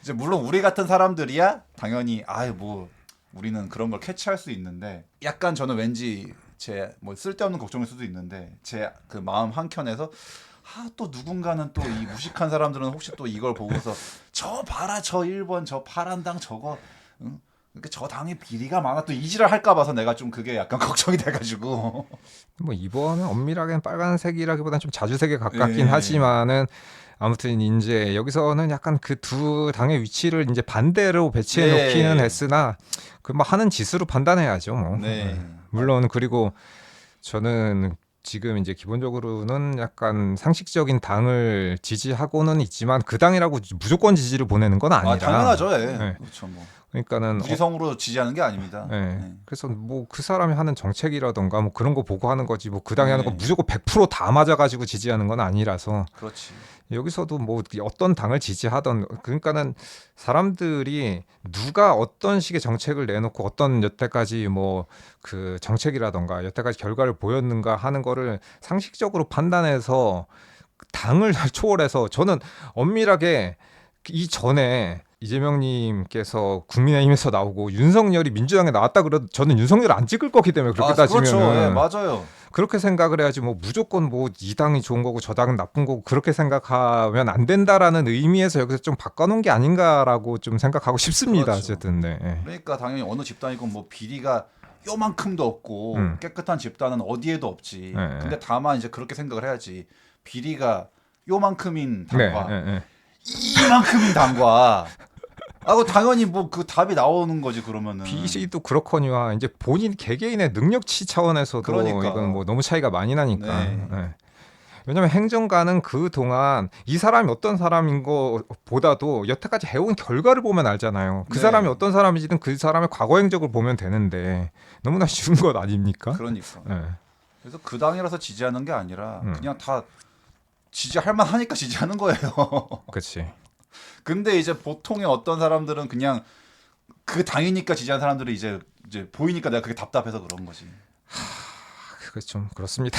이제 물론 우리 같은 사람들이야 당연히 뭐 우리는 그런 걸 캐치할 수 있는데 약간 저는 왠지 제 뭐 쓸데없는 걱정일 수도 있는데 제 그 마음 한켠에서 또 누군가는 또 이 무식한 사람들은 혹시 또 이걸 보고서 저 봐라 저 1번 저 파란당 저거 그러니까 저 당에 비리가 많아 또 이지랄 할까 봐서 내가 좀 그게 약간 걱정이 돼가지고 뭐 이번은 엄밀하게는 빨간색이라기보다는 좀 자주색에 가깝긴 하지만은 아무튼 이제 여기서는 약간 그 두 당의 위치를 이제 반대로 배치해 놓기는 했으나 그 뭐 하는 짓으로 판단해야죠. 뭐. 물론 그리고 저는 지금 이제 기본적으로는 약간 상식적인 당을 지지하고는 있지만 그 당이라고 무조건 지지를 보내는 건 아니라. 당연하죠. 그렇죠. 뭐. 그러니까는 무지성으로 지지하는 게 아닙니다. 그래서 뭐 그 사람이 하는 정책이라던가 뭐 그런 거 보고 하는 거지 뭐 그 당이 하는 거 무조건 100%다 맞아가지고 지지하는 건 아니라서. 그렇지. 여기서도 뭐 어떤 당을 지지하던 그러니까는 사람들이 누가 어떤 식의 정책을 내놓고 어떤 여태까지 뭐 그 정책이라던가 여태까지 결과를 보였는가 하는 거를 상식적으로 판단해서 당을 초월해서 저는 엄밀하게 이 전에 이재명님께서 국민의힘에서 나오고 윤석열이 민주당에 나왔다 그래도 저는 윤석열 안 찍을 거기 때문에 그렇게 따지면 그렇죠. 맞아요. 그렇게 생각을 해야지 뭐 무조건 뭐 이 당이 좋은 거고 저 당은 나쁜 거고 그렇게 생각하면 안 된다라는 의미에서 여기서 좀 바꿔놓은 게 아닌가라고 좀 생각하고 싶습니다. 그렇죠. 어쨌든 그러니까 당연히 어느 집단이건 뭐 비리가 요만큼도 없고 깨끗한 집단은 어디에도 없지. 근데 다만 이제 그렇게 생각을 해야지. 비리가 요만큼인 당과 이만큼인 당과 당연히 뭐 그 답이 나오는 거지 그러면은. 비리도 그렇거니와 이제 본인 개개인의 능력치 차원에서도 이건 뭐 너무 차이가 많이 나니까. 왜냐하면 행정가는 그 동안 이 사람이 어떤 사람인 거보다도 여태까지 해온 결과를 보면 알잖아요. 그 사람이 어떤 사람인지는 그 사람의 과거 행적을 보면 되는데 너무나 쉬운 것 아닙니까? 그러니까. 그래서 그 당이라서 지지하는 게 아니라 그냥 다 지지할 만하니까 지지하는 거예요. 그렇지. 근데 이제 보통의 어떤 사람들은 그냥 그 당이니까 지지하는 사람들이 이제 보이니까 내가 그게 답답해서 그런 거지. 그게 좀 그렇습니다.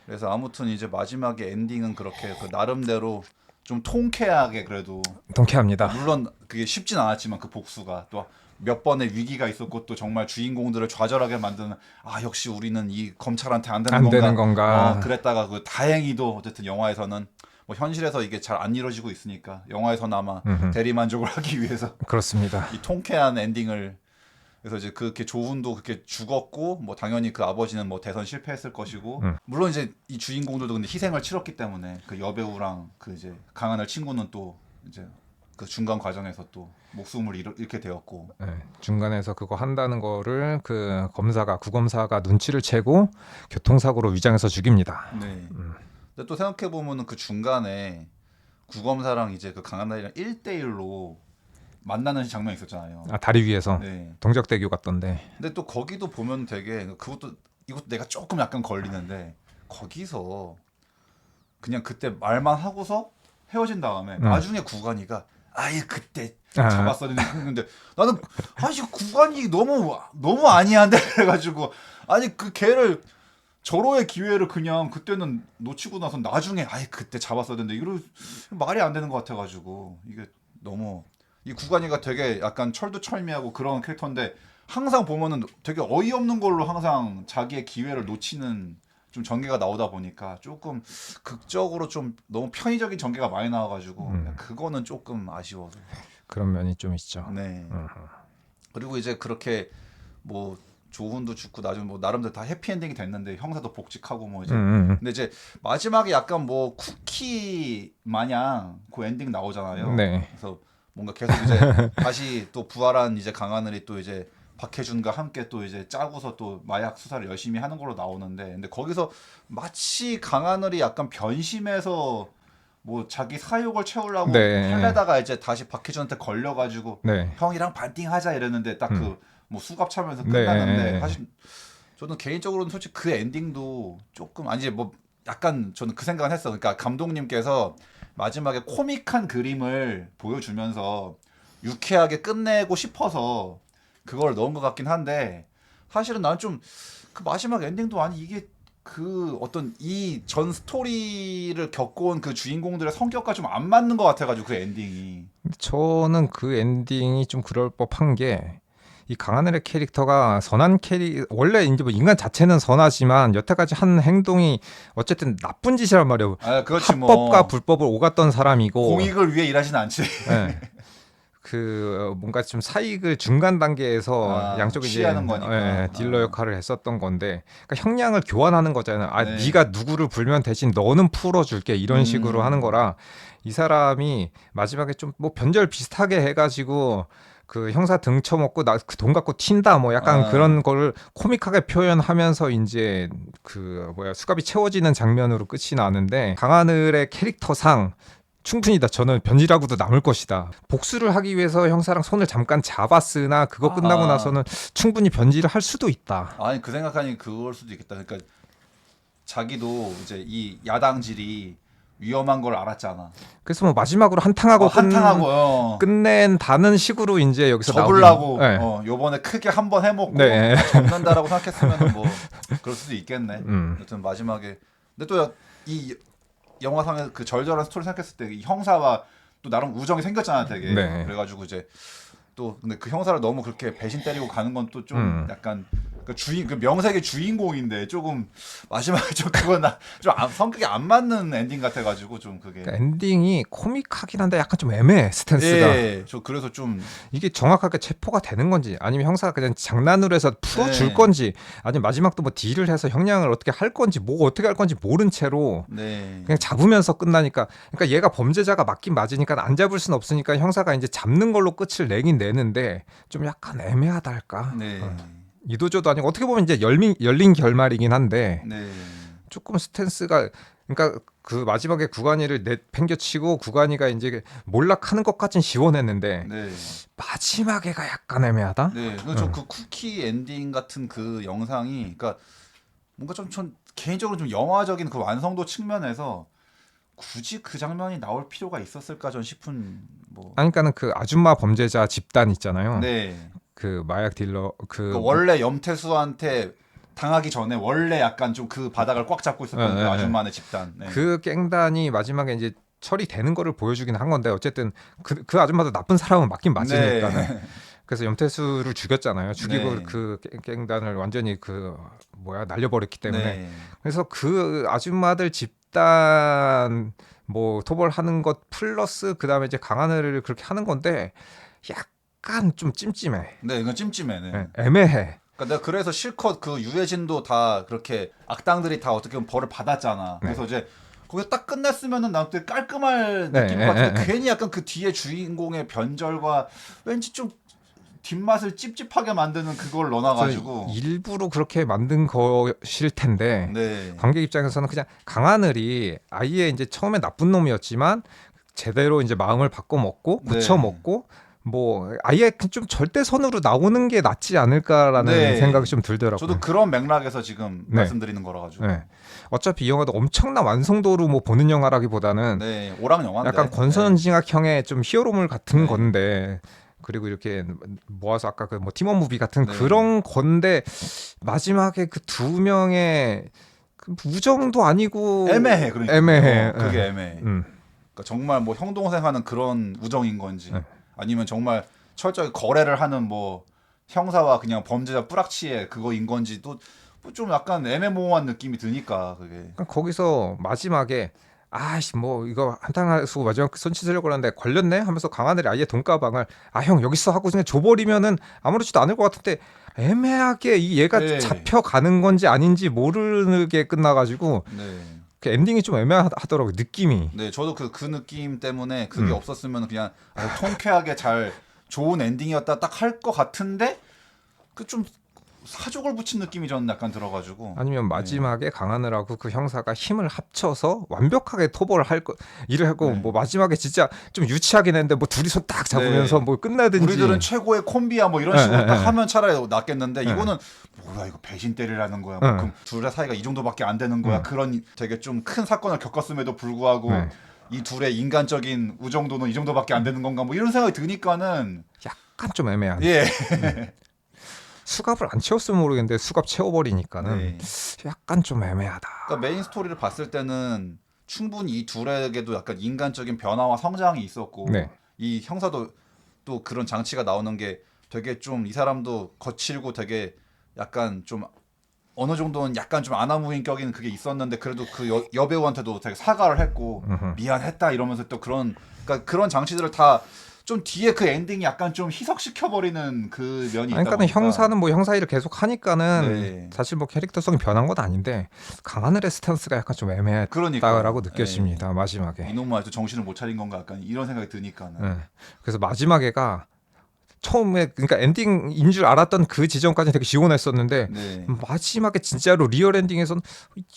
그래서 아무튼 이제 마지막에 엔딩은 그렇게 그 나름대로 좀 통쾌하게 그래도 통쾌합니다. 물론 그게 쉽진 않았지만 그 복수가 또 몇 번의 위기가 있었고 또 정말 주인공들을 좌절하게 만드는 역시 우리는 이 검찰한테 안 되는 건가. 그랬다가 그 다행히도 어쨌든 영화에서는 뭐 현실에서 이게 잘 안 이루어지고 있으니까 영화에서는 아마 대리만족을 하기 위해서 그렇습니다. 이 통쾌한 엔딩을 그래서 이제 그렇게 조훈도 그렇게 죽었고 뭐 당연히 그 아버지는 뭐 대선 실패했을 것이고 물론 이제 이 주인공들도 근데 희생을 치렀기 때문에 그 여배우랑 그 이제 강하늘 친구는 또 이제 그 중간 과정에서 또 목숨을 잃게 되었고 중간에서 그거 한다는 거를 그 구검사가 눈치를 채고 교통사고로 위장해서 죽입니다. 근데 또 생각해 보면은 그 중간에 구검사랑 이제 그 강하늘이랑 1대1로 만나는 장면이 있었잖아요. 아 다리 위에서 네. 동작대교 같던데. 근데 또 거기도 보면 되게 이것도 내가 조금 약간 걸리는데 거기서 그냥 그때 말만 하고서 헤어진 다음에 나중에 구관이가 아예 그때 잡았어야 했는데 나는 아니 구관이 너무 아니한데 그래가지고 아니 그 걔를 절호의 기회를 그냥 그때는 놓치고 나서 나중에 아예 그때 잡았어야 되는데 이거 말이 안 되는 것 같아가지고 이게 너무 이 구관이가 되게 약간 철두철미하고 그런 캐릭터인데 항상 보면은 되게 어이없는 걸로 항상 자기의 기회를 놓치는 좀 전개가 나오다 보니까 조금 극적으로 좀 너무 편의적인 전개가 많이 나와가지고 그거는 조금 아쉬워서 그런 면이 좀 있죠. 네. 그리고 이제 그렇게 뭐 조훈도 죽고 나중에 뭐 나름대로 다 해피엔딩이 됐는데 형사도 복직하고 뭐 이제 근데 이제 마지막에 약간 뭐 쿠키 마냥 그 엔딩 나오잖아요. 네. 그래서 뭔가 계속 이제 다시 또 부활한 이제 강하늘이 또 이제 박해준과 함께 또 이제 짜고서 또 마약 수사를 열심히 하는 걸로 나오는데 근데 거기서 마치 강하늘이 약간 변심해서 뭐 자기 사욕을 채우려고 네. 하려다가 이제 다시 박해준한테 걸려가지고 네. 형이랑 반띵하자 이랬는데 딱 그 뭐 수갑 차면서 네. 끝나는데 사실 저는 개인적으로는 솔직히 그 엔딩도 조금 아니 뭐 약간 저는 그 생각은 했어. 그러니까 감독님께서 마지막에 코믹한 그림을 보여주면서 유쾌하게 끝내고 싶어서 그걸 넣은 것 같긴 한데 사실은 난 좀 그 마지막 엔딩도 아니 이게 그 어떤 이 전 스토리를 겪어온 그 주인공들의 성격과 좀 안 맞는 것 같아가지고 그 엔딩이 저는 그 엔딩이 좀 그럴 법한 게 이 강하늘의 캐릭터가 선한 원래 이제 뭐 인간 자체는 선하지만 여태까지 한 행동이 어쨌든 나쁜 짓이란 말이에요. 아 그렇지 합법과 뭐 불법을 오갔던 사람이고 공익을 위해 일하진 않지. 네. 그 뭔가 좀 사익을 중간 단계에서 양쪽이 이제 취하는 거니까. 딜러 역할을 했었던 건데 그러니까 형량을 교환하는 거잖아요. 아 네. 네가 누구를 불면 대신 너는 풀어줄게 이런 식으로 하는 거라 이 사람이 마지막에 좀 뭐 변절 비슷하게 해가지고 그 형사 등 쳐먹고 나 그 돈 갖고 튄다 뭐 약간 그런 거를 코믹하게 표현하면서 이제 그 뭐야 수갑이 채워지는 장면으로 끝이 나는데 강하늘의 캐릭터상 충분히다. 저는 변질하고도 남을 것이다. 복수를 하기 위해서 형사랑 손을 잠깐 잡았으나 그거 끝나고 나서는 충분히 변질을 할 수도 있다. 아니 그 생각하니 그럴 수도 있겠다. 그러니까 자기도 이제 이 야당질이 위험한 걸 알았잖아. 그래서 뭐 마지막으로 한탕하고 한탕하고 끝낸다는 식으로 이제 여기서 접으려고 네. 요번에 크게 한번 해먹고 네. 접는다라고 생각했으면 뭐 그럴 수도 있겠네. 여튼 마지막에 근데 또 이 영화상의 그 절절한 스토리 생각했을 때 이 형사와 또 나름 우정이 생겼잖아 되게. 네. 그래가지고 이제 또 근데 그 형사를 너무 그렇게 배신 때리고 가는 건 또 좀 약간 그 명색의 주인공인데 조금 마지막에 좀 그건 좀 성격이 안 맞는 엔딩 같아가지고 좀 그게 그러니까 엔딩이 코믹하긴 한데 약간 좀 애매해 스탠스가. 예, 저 그래서 좀 이게 정확하게 체포가 되는 건지 아니면 형사가 그냥 장난으로 해서 풀어줄 네. 건지 아니면 마지막도 뭐 딜을 해서 형량을 어떻게 할 건지 뭐 어떻게 할 건지 모른 채로 네. 그냥 잡으면서 끝나니까 그러니까 얘가 범죄자가 맞긴 맞으니까 안 잡을 수는 없으니까 형사가 이제 잡는 걸로 끝을 내긴 내는데 좀 약간 애매하다 할까. 네. 이도저도 아니고 어떻게 보면 이제 열린 결말이긴 한데 네. 조금 스탠스가 그러니까 그 마지막에 구간이를 내팽겨치고 구간이가 이제 몰락하는 것까진 시원했는데 네. 마지막에가 약간 애매하다. 네. 저 그 쿠키 엔딩 같은 그 영상이 그러니까 뭔가 좀 전 개인적으로 좀 영화적인 그 완성도 측면에서 굳이 그 장면이 나올 필요가 있었을까 전 싶은 뭐. 아니 그러니까는 그 아줌마 범죄자 집단 있잖아요. 네. 그 마약 딜러 그 원래 염태수한테 당하기 전에 원래 약간 좀 그 바닥을 꽉 잡고 있었던 그 아줌마네 집단. 네. 그 갱단이 마지막에 이제 처리되는 거를 보여주긴 한 건데 어쨌든 그 아줌마도 나쁜 사람은 맞긴 맞으니까는. 네. 그래서 염태수를 죽였잖아요. 죽이고 네. 그 갱단을 완전히 날려버렸기 때문에. 네. 그래서 그 아줌마들 집단 뭐 토벌하는 것 플러스 그다음에 이제 강하늘을 그렇게 하는 건데 약간 좀 찜찜해. 네, 이건 찜찜해. 네. 네, 애매해. 그러니까 내가 그래서 실컷 그 유해진도 다 그렇게 악당들이 다 어떻게 보면 벌을 받았잖아. 그래서 이제 거기 딱 끝냈으면은 난 되게 깔끔할 느낌 같은데 괜히 약간 그 뒤에 주인공의 변절과 왠지 좀 뒷맛을 찝찝하게 만드는 그걸 넣어놔가지고 일부러 그렇게 만든 것일 텐데 네. 관객 입장에서는 그냥 강하늘이 아예 이제 처음에 나쁜 놈이었지만 제대로 이제 마음을 바꿔 먹고 고쳐 먹고 뭐 아예 좀 절대선으로 나오는 게 낫지 않을까라는 네. 생각이 좀 들더라고요. 저도 그런 맥락에서 지금 네. 말씀드리는 거라 가지고. 네. 어차피 이 영화도 엄청난 완성도로 뭐 보는 영화라기보다는 네, 오락 영화인데. 약간 권선징악형의 좀 히어로물 같은 네. 건데 그리고 이렇게 모아서 아까 그 뭐 팀원 무비 같은 네. 그런 건데 마지막에 그 두 명의 그 우정도 아니고 애매해. 그러니까. 애매해. 그게 애매해. 음. 그러니까 정말 뭐 형 동생 하는 그런 우정인 건지 네. 아니면 정말 철저히 거래를 하는 뭐 형사와 그냥 범죄자 뿌락치의 그거인 건지도 좀 약간 애매모호한 느낌이 드니까 그게. 그러니까 거기서 마지막에 아씨 뭐 이거 한탕 쓰고 마지막 손 씻으려고 하는데 걸렸네 하면서 강하늘이 아예 돈가방을 아 형 여기 있어 하고 그냥 줘버리면은 아무렇지도 않을 것 같은데 애매하게 이 얘가 네. 잡혀가는 건지 아닌지 모르게 끝나가지고 네. 그 엔딩이 좀 애매하더라고요 느낌이. 네, 저도 그 느낌 때문에 그게 없었으면 그냥 통쾌하게 잘 좋은 엔딩이었다 딱 할 것 같은데 그 좀 사족을 붙인 느낌이 저는 약간 들어가지고. 아니면 마지막에 강하늘하고 그 형사가 힘을 합쳐서 완벽하게 토벌을 할 거 일을 하고 네. 뭐 마지막에 진짜 좀 유치하긴 했는데 뭐 둘이 손 딱 잡으면서 네. 뭐 끝나든지. 우리들은 최고의 콤비야 뭐 이런 식으로 네, 딱 네, 하면 차라리 낫겠는데 네. 이거는 뭐야 이거 배신 때리라는 거야. 뭐 네. 그럼 둘의 사이가 이 정도밖에 안 되는 거야. 그런 되게 좀 큰 사건을 겪었음에도 불구하고 네. 이 둘의 인간적인 우정도는 이 정도밖에 안 되는 건가 뭐 이런 생각이 드니까는 약간 좀 애매한. 예. 수갑을 안 채웠으면 모르겠는데 수갑 채워버리니까는 네. 약간 좀 애매하다. 그러니까 메인 스토리를 봤을 때는 충분히 이 둘에게도 약간 인간적인 변화와 성장이 있었고 네. 이 형사도 또 그런 장치가 나오는 게 되게 좀 이 사람도 거칠고 되게 약간 좀 어느 정도는 약간 좀 아나무인격인 그게 있었는데 그래도 그 여배우한테도 되게 사과를 했고 미안했다 이러면서 또 그러니까 그런 장치들을 다 좀 뒤에 그 엔딩이 약간 좀 희석시켜버리는 그 면이 있다 그러니까는 보니까. 형사는 뭐 형사 일을 계속 하니까는 네. 사실 뭐 캐릭터성이 변한 건 아닌데 강하늘의 스탠스가 약간 좀 애매했다라고 그러니까. 느껴집니다. 마지막에. 이놈은 아직도 정신을 못 차린 건가 약간 이런 생각이 드니까는. 네. 그래서 마지막에가 처음에 그러니까 엔딩인 줄 알았던 그 지점까지 되게 시원했었는데 네. 마지막에 진짜로 리얼 엔딩에선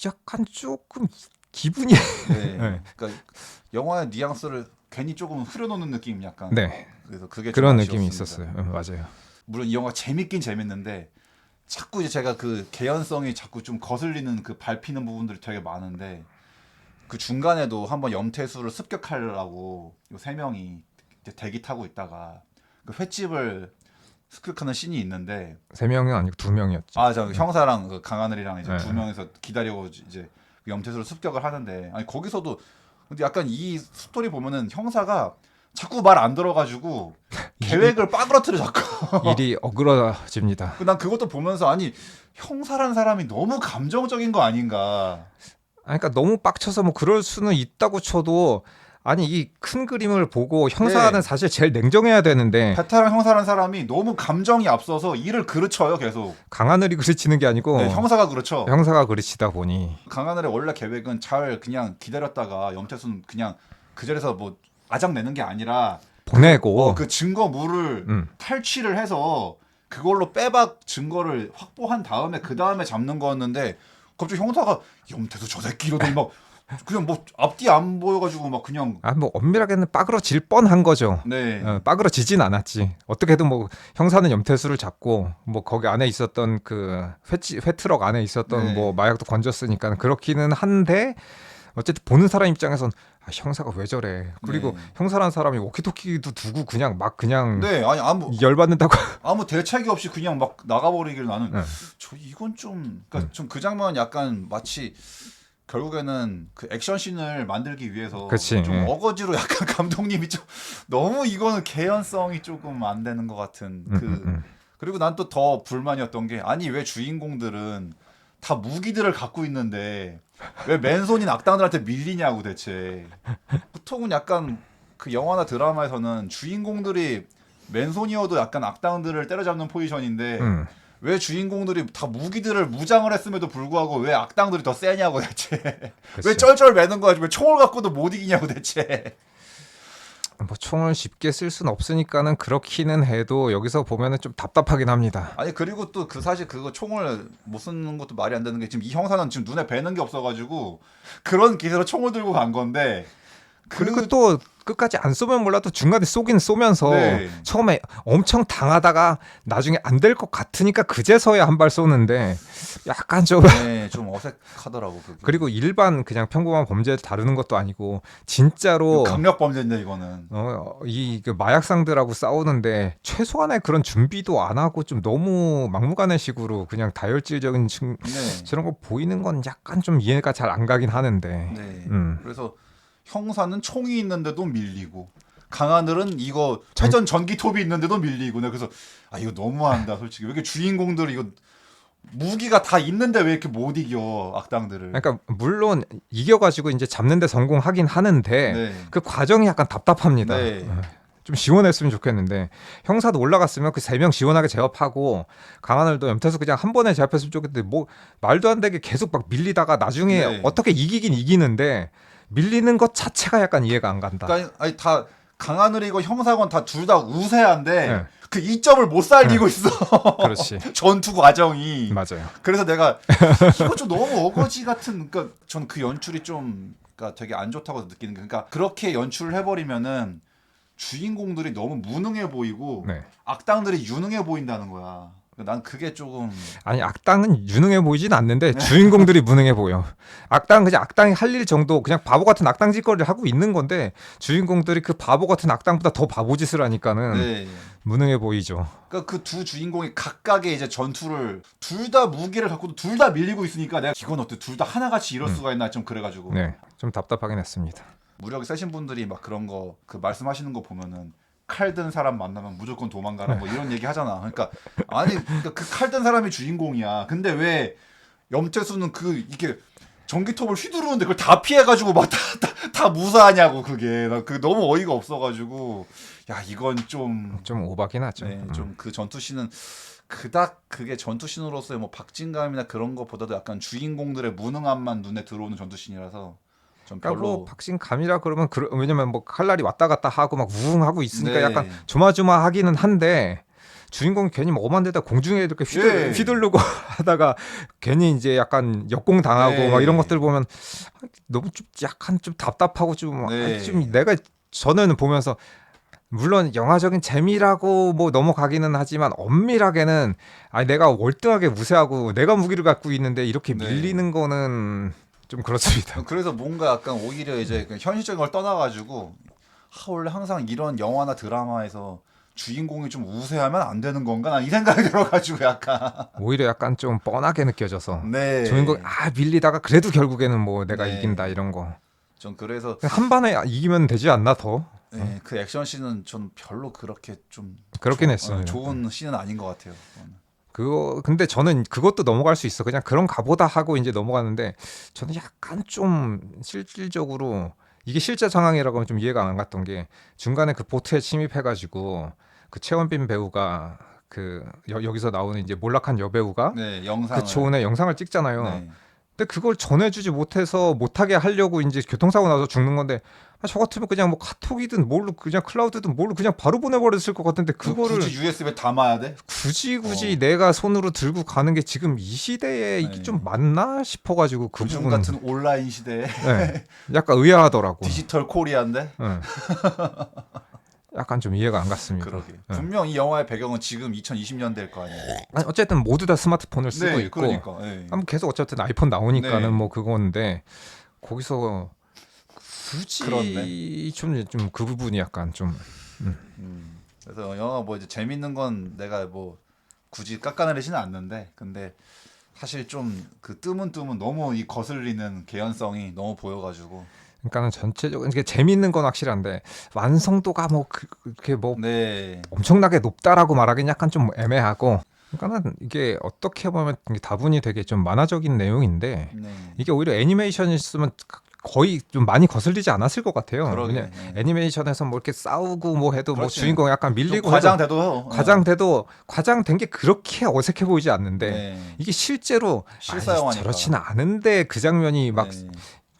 약간 조금 기분이 네. 네. 그러니까 영화의 뉘앙스를 괜히 조금 흐려놓는 느낌 약간. 네. 그래서 그게 좀 그런 느낌이 아쉬웠습니다. 있었어요. 맞아요. 물론 이 영화 재밌긴 재밌는데 자꾸 이제 제가 그 개연성이 자꾸 좀 거슬리는 그 밟히는 부분들이 되게 많은데 그 중간에도 한번 염태수를 습격하려고 요 세 명이 이제 대기 타고 있다가 그 횟집을 습격하는 씬이 있는데 세 명이 아니고 두 명이었죠. 저 형사랑 그 강하늘이랑 이제 네. 두 명이서 기다리고 이제 그 염태수를 습격을 하는데 아니 거기서도 근데 약간 이 스토리 보면은 형사가 자꾸 말 안 들어가지고 계획을 빠그러뜨려 자꾸. 일이 어그러집니다. 난 그것도 보면서 아니 형사란 사람이 너무 감정적인 거 아닌가. 그러니까 너무 빡쳐서 뭐 그럴 수는 있다고 쳐도 아니 이 큰 그림을 보고 형사는 네. 사실 제일 냉정해야 되는데 베테랑 형사란 사람이 너무 감정이 앞서서 일을 그르쳐요 계속. 강하늘이 그르치는 게 아니고 네, 형사가 그렇죠. 형사가 그르치다 보니 강하늘의 원래 계획은 잘 그냥 기다렸다가 염태수는 그냥 그 자리에서 뭐 아작 내는 게 아니라 보내고 그 증거물을 음. 탈취를 해서 그걸로 빼박 증거를 확보한 다음에 그 다음에 잡는 거였는데 갑자기 형사가 염태수 저 새끼 이러더니 막 그냥 뭐 앞뒤 안 보여가지고 막 그냥 뭐 엄밀하게는 빠그러질 뻔한 거죠. 네. 빠그러지진 않았지. 어떻게든 뭐 형사는 염태수를 잡고 뭐 거기 안에 있었던 그 회트럭 안에 있었던 네. 뭐 마약도 건졌으니까 그렇기는 한데 어쨌든 보는 사람 입장에선 형사가 왜 저래. 그리고 네. 형사라는 사람이 워키토키도 두고 그냥 막 그냥 네 아니 열받는다고. 아무 대책이 없이 그냥 막 나가버리길 나는 네. 저 이건 좀 그러니까 좀 그 장면 약간 마치 결국에는 그 액션 씬을 만들기 위해서 그치. 좀 예. 어거지로 약간 감독님이 좀 너무 이거는 개연성이 조금 안 되는 것 같은 그리고 난 또 더 불만이었던 게 아니 왜 주인공들은 다 무기들을 갖고 있는데 왜 맨손인 악당들한테 밀리냐고 대체. 보통은 약간 그 영화나 드라마에서는 주인공들이 맨손이어도 약간 악당들을 때려잡는 포지션인데 왜 주인공들이 다 무기들을 무장을 했음에도 불구하고 왜 악당들이 더 세냐고 대체. 그치. 왜 쩔쩔 매는 거야. 왜 총을 갖고도 못 이기냐고 대체. 뭐 총을 쉽게 쓸 수는 없으니까는 그렇기는 해도 여기서 보면은 좀 답답하긴 합니다. 아니 그리고 또 그 사실 그거 총을 못 쓰는 것도 말이 안 되는 게 지금 이 형사는 지금 눈에 뵈는 게 없어가지고 그런 기세로 총을 들고 간 건데 그리고 또 끝까지 안 쏘면 몰라도 중간에 쏘긴 쏘면서 네. 처음에 엄청 당하다가 나중에 안 될 것 같으니까 그제서야 한 발 쏘는데 약간 좀 네, 좀 어색하더라고 그게. 그리고 일반 그냥 평범한 범죄를 다루는 것도 아니고 진짜로 강력 범죄인데 이거는. 그 마약상들하고 싸우는데 최소한의 그런 준비도 안 하고 좀 너무 막무가내식으로 그냥 다혈질적인 네. 저런 거 보이는 건 약간 좀 이해가 잘 안 가긴 하는데. 네. 그래서 형사는 총이 있는데도 밀리고 강하늘은 이거 회전 전기톱이 있는데도 밀리고. 네, 그래서 이거 너무한다 솔직히. 왜 이렇게 주인공들이 이거 무기가 다 있는데 왜 이렇게 못 이겨 악당들을. 그러니까 물론 이겨가지고 이제 잡는데 성공하긴 하는데 네. 그 과정이 약간 답답합니다. 네. 좀 시원했으면 좋겠는데 형사도 올라갔으면 그 3명 시원하게 제압하고 강하늘도 염태수 그냥 한 번에 제압했으면 좋겠는데 뭐 말도 안 되게 계속 막 밀리다가 나중에 네. 어떻게 이기긴 이기는데 밀리는 것 자체가 약간 이해가 안 간다. 그러니까 아니 다 강하늘이고 형사건 다 둘 다 우세한데 네. 그 이점을 못 살리고 있어. 그렇지. 전투 과정이. 맞아요. 그래서 내가 이거 좀 너무 어거지 같은. 그러니까 전 그 연출이 좀 그러니까 되게 안 좋다고 느끼는 게, 그러니까 그렇게 연출을 해버리면은 주인공들이 너무 무능해 보이고 네. 악당들이 유능해 보인다는 거야. 난 그게 조금. 아니 악당은 유능해 보이진 않는데 주인공들이 무능해 보여. 악당은 그냥 악당이 할 일 정도 그냥 바보 같은 악당 짓거리를 하고 있는 건데 주인공들이 그 바보 같은 악당보다 더 바보 짓을 하니까는 네. 무능해 보이죠. 그러니까 그 두 주인공이 각각의 이제 전투를 둘 다 무기를 갖고도 둘 다 밀리고 있으니까 내가 이건 어때 둘 다 하나같이 이럴 수가 있나 좀 그래가지고. 네, 좀 답답하긴 했습니다. 무력이 세신 분들이 막 그런 거 그 말씀하시는 거 보면은 칼 든 사람 만나면 무조건 도망가라 뭐 이런 얘기 하잖아. 그러니까 아니 그러니까 그 칼 든 사람이 주인공이야. 근데 왜 염태수는 그 이렇게 전기톱을 휘두르는데 그걸 다 피해가지고 막 다 무사하냐고. 그게 나 그 너무 어이가 없어가지고 야 이건 좀 오바긴 하죠. 네, 좀 그 전투씬은 그닥 그게 전투씬으로서의 뭐 박진감이나 그런 것보다도 약간 주인공들의 무능함만 눈에 들어오는 전투씬이라서 좀 그러니까 별로. 뭐 박신감이라 그러면 왜냐면 뭐 칼날이 왔다 갔다 하고 막 우웅하고 있으니까 네. 약간 조마조마하기는 한데 주인공이 괜히 뭐 엄한 데다 공중에 이렇게 예. 휘두르고 하다가 괜히 이제 약간 역공 당하고 네. 막 이런 것들 보면 너무 좀 약간 좀 답답하고 좀, 네. 좀 저는 보면서 물론 영화적인 재미라고 뭐 넘어가기는 하지만 엄밀하게는 내가 월등하게 우세하고 내가 무기를 갖고 있는데 이렇게 네. 밀리는 거는 좀 그렇습니다. 그래서 뭔가 약간 오히려 이제 그 현실적인 걸 떠나가지고 원래 항상 이런 영화나 드라마에서 주인공이 좀 우세하면 안 되는 건가? 난 이 생각이 들어가지고 약간. 오히려 약간 좀 뻔하게 느껴져서 네. 주인공 밀리다가 그래도 결국에는 뭐 내가 네. 이긴다 이런 거. 전 그래서 한 번에 이기면 되지 않나 더. 네, 그 액션 씬은 전 별로 그렇게 좀 그렇긴 했어요. 좋은 씬은 아닌 것 같아요. 그거 근데 저는 그것도 넘어갈 수 있어. 그냥 그런 가보다 하고 이제 넘어가는데 저는 약간 좀 실질적으로 이게 실제 상황이라고 하면 좀 이해가 안 갔던 게 중간에 그 보트에 침입해가지고 그 최원빈 배우가 그 여기서 나오는 이제 몰락한 여배우가 네, 영상을. 그 조은의 영상을 찍잖아요. 네. 근데 그걸 전해주지 못해서 못하게 하려고 이제 교통사고 나서 죽는 건데 저 같으면 그냥 뭐 카톡이든 뭘로 그냥 클라우드든 뭘로 그냥 바로 보내버렸을 것 같은데 그거를 굳이 USB에 담아야 돼? 굳이 내가 손으로 들고 가는 게 지금 이 시대에 이게 네. 좀 맞나 싶어가지고 그 요즘 부분은 같은 온라인 시대에 네, 약간 의아하더라고. 디지털 코리아인데. 네. 약간 좀 이해가 안 갔습니다. 그러게. 네. 분명 이 영화의 배경은 지금 2020년대일 거 아니에요. 아니, 어쨌든 모두 다 스마트폰을 쓰고 네, 있고 그러니까. 네. 계속 어쨌든 아이폰 나오니까는 네. 뭐 그건데 거기서 굳이 그렇네. 좀 그 부분이 약간 좀 그래서 영화 뭐 이제 재밌는 건 내가 뭐 굳이 깎아내리지는 않는데, 근데 사실 좀 그 뜸은 너무 이 거슬리는 개연성이 너무 보여가지고. 그러니까는 전체적으로 이게 재밌는 건 확실한데 완성도가 뭐 그렇게 뭐 네. 엄청나게 높다라고 말하기는 약간 좀 애매하고. 그러니까는 이게 어떻게 보면 이게 다분히 되게 좀 만화적인 내용인데 네. 이게 오히려 애니메이션이었으면 거의 좀 많이 거슬리지 않았을 것 같아요. 그러게. 왜냐 네. 애니메이션에서 뭐 이렇게 싸우고 뭐 해도 뭐 그렇지. 주인공 약간 밀리고 과장돼도 과장된 게 그렇게 어색해 보이지 않는데 네. 이게 실제로 실사 영화니까. 저렇지는 않은데 그 장면이 막 네.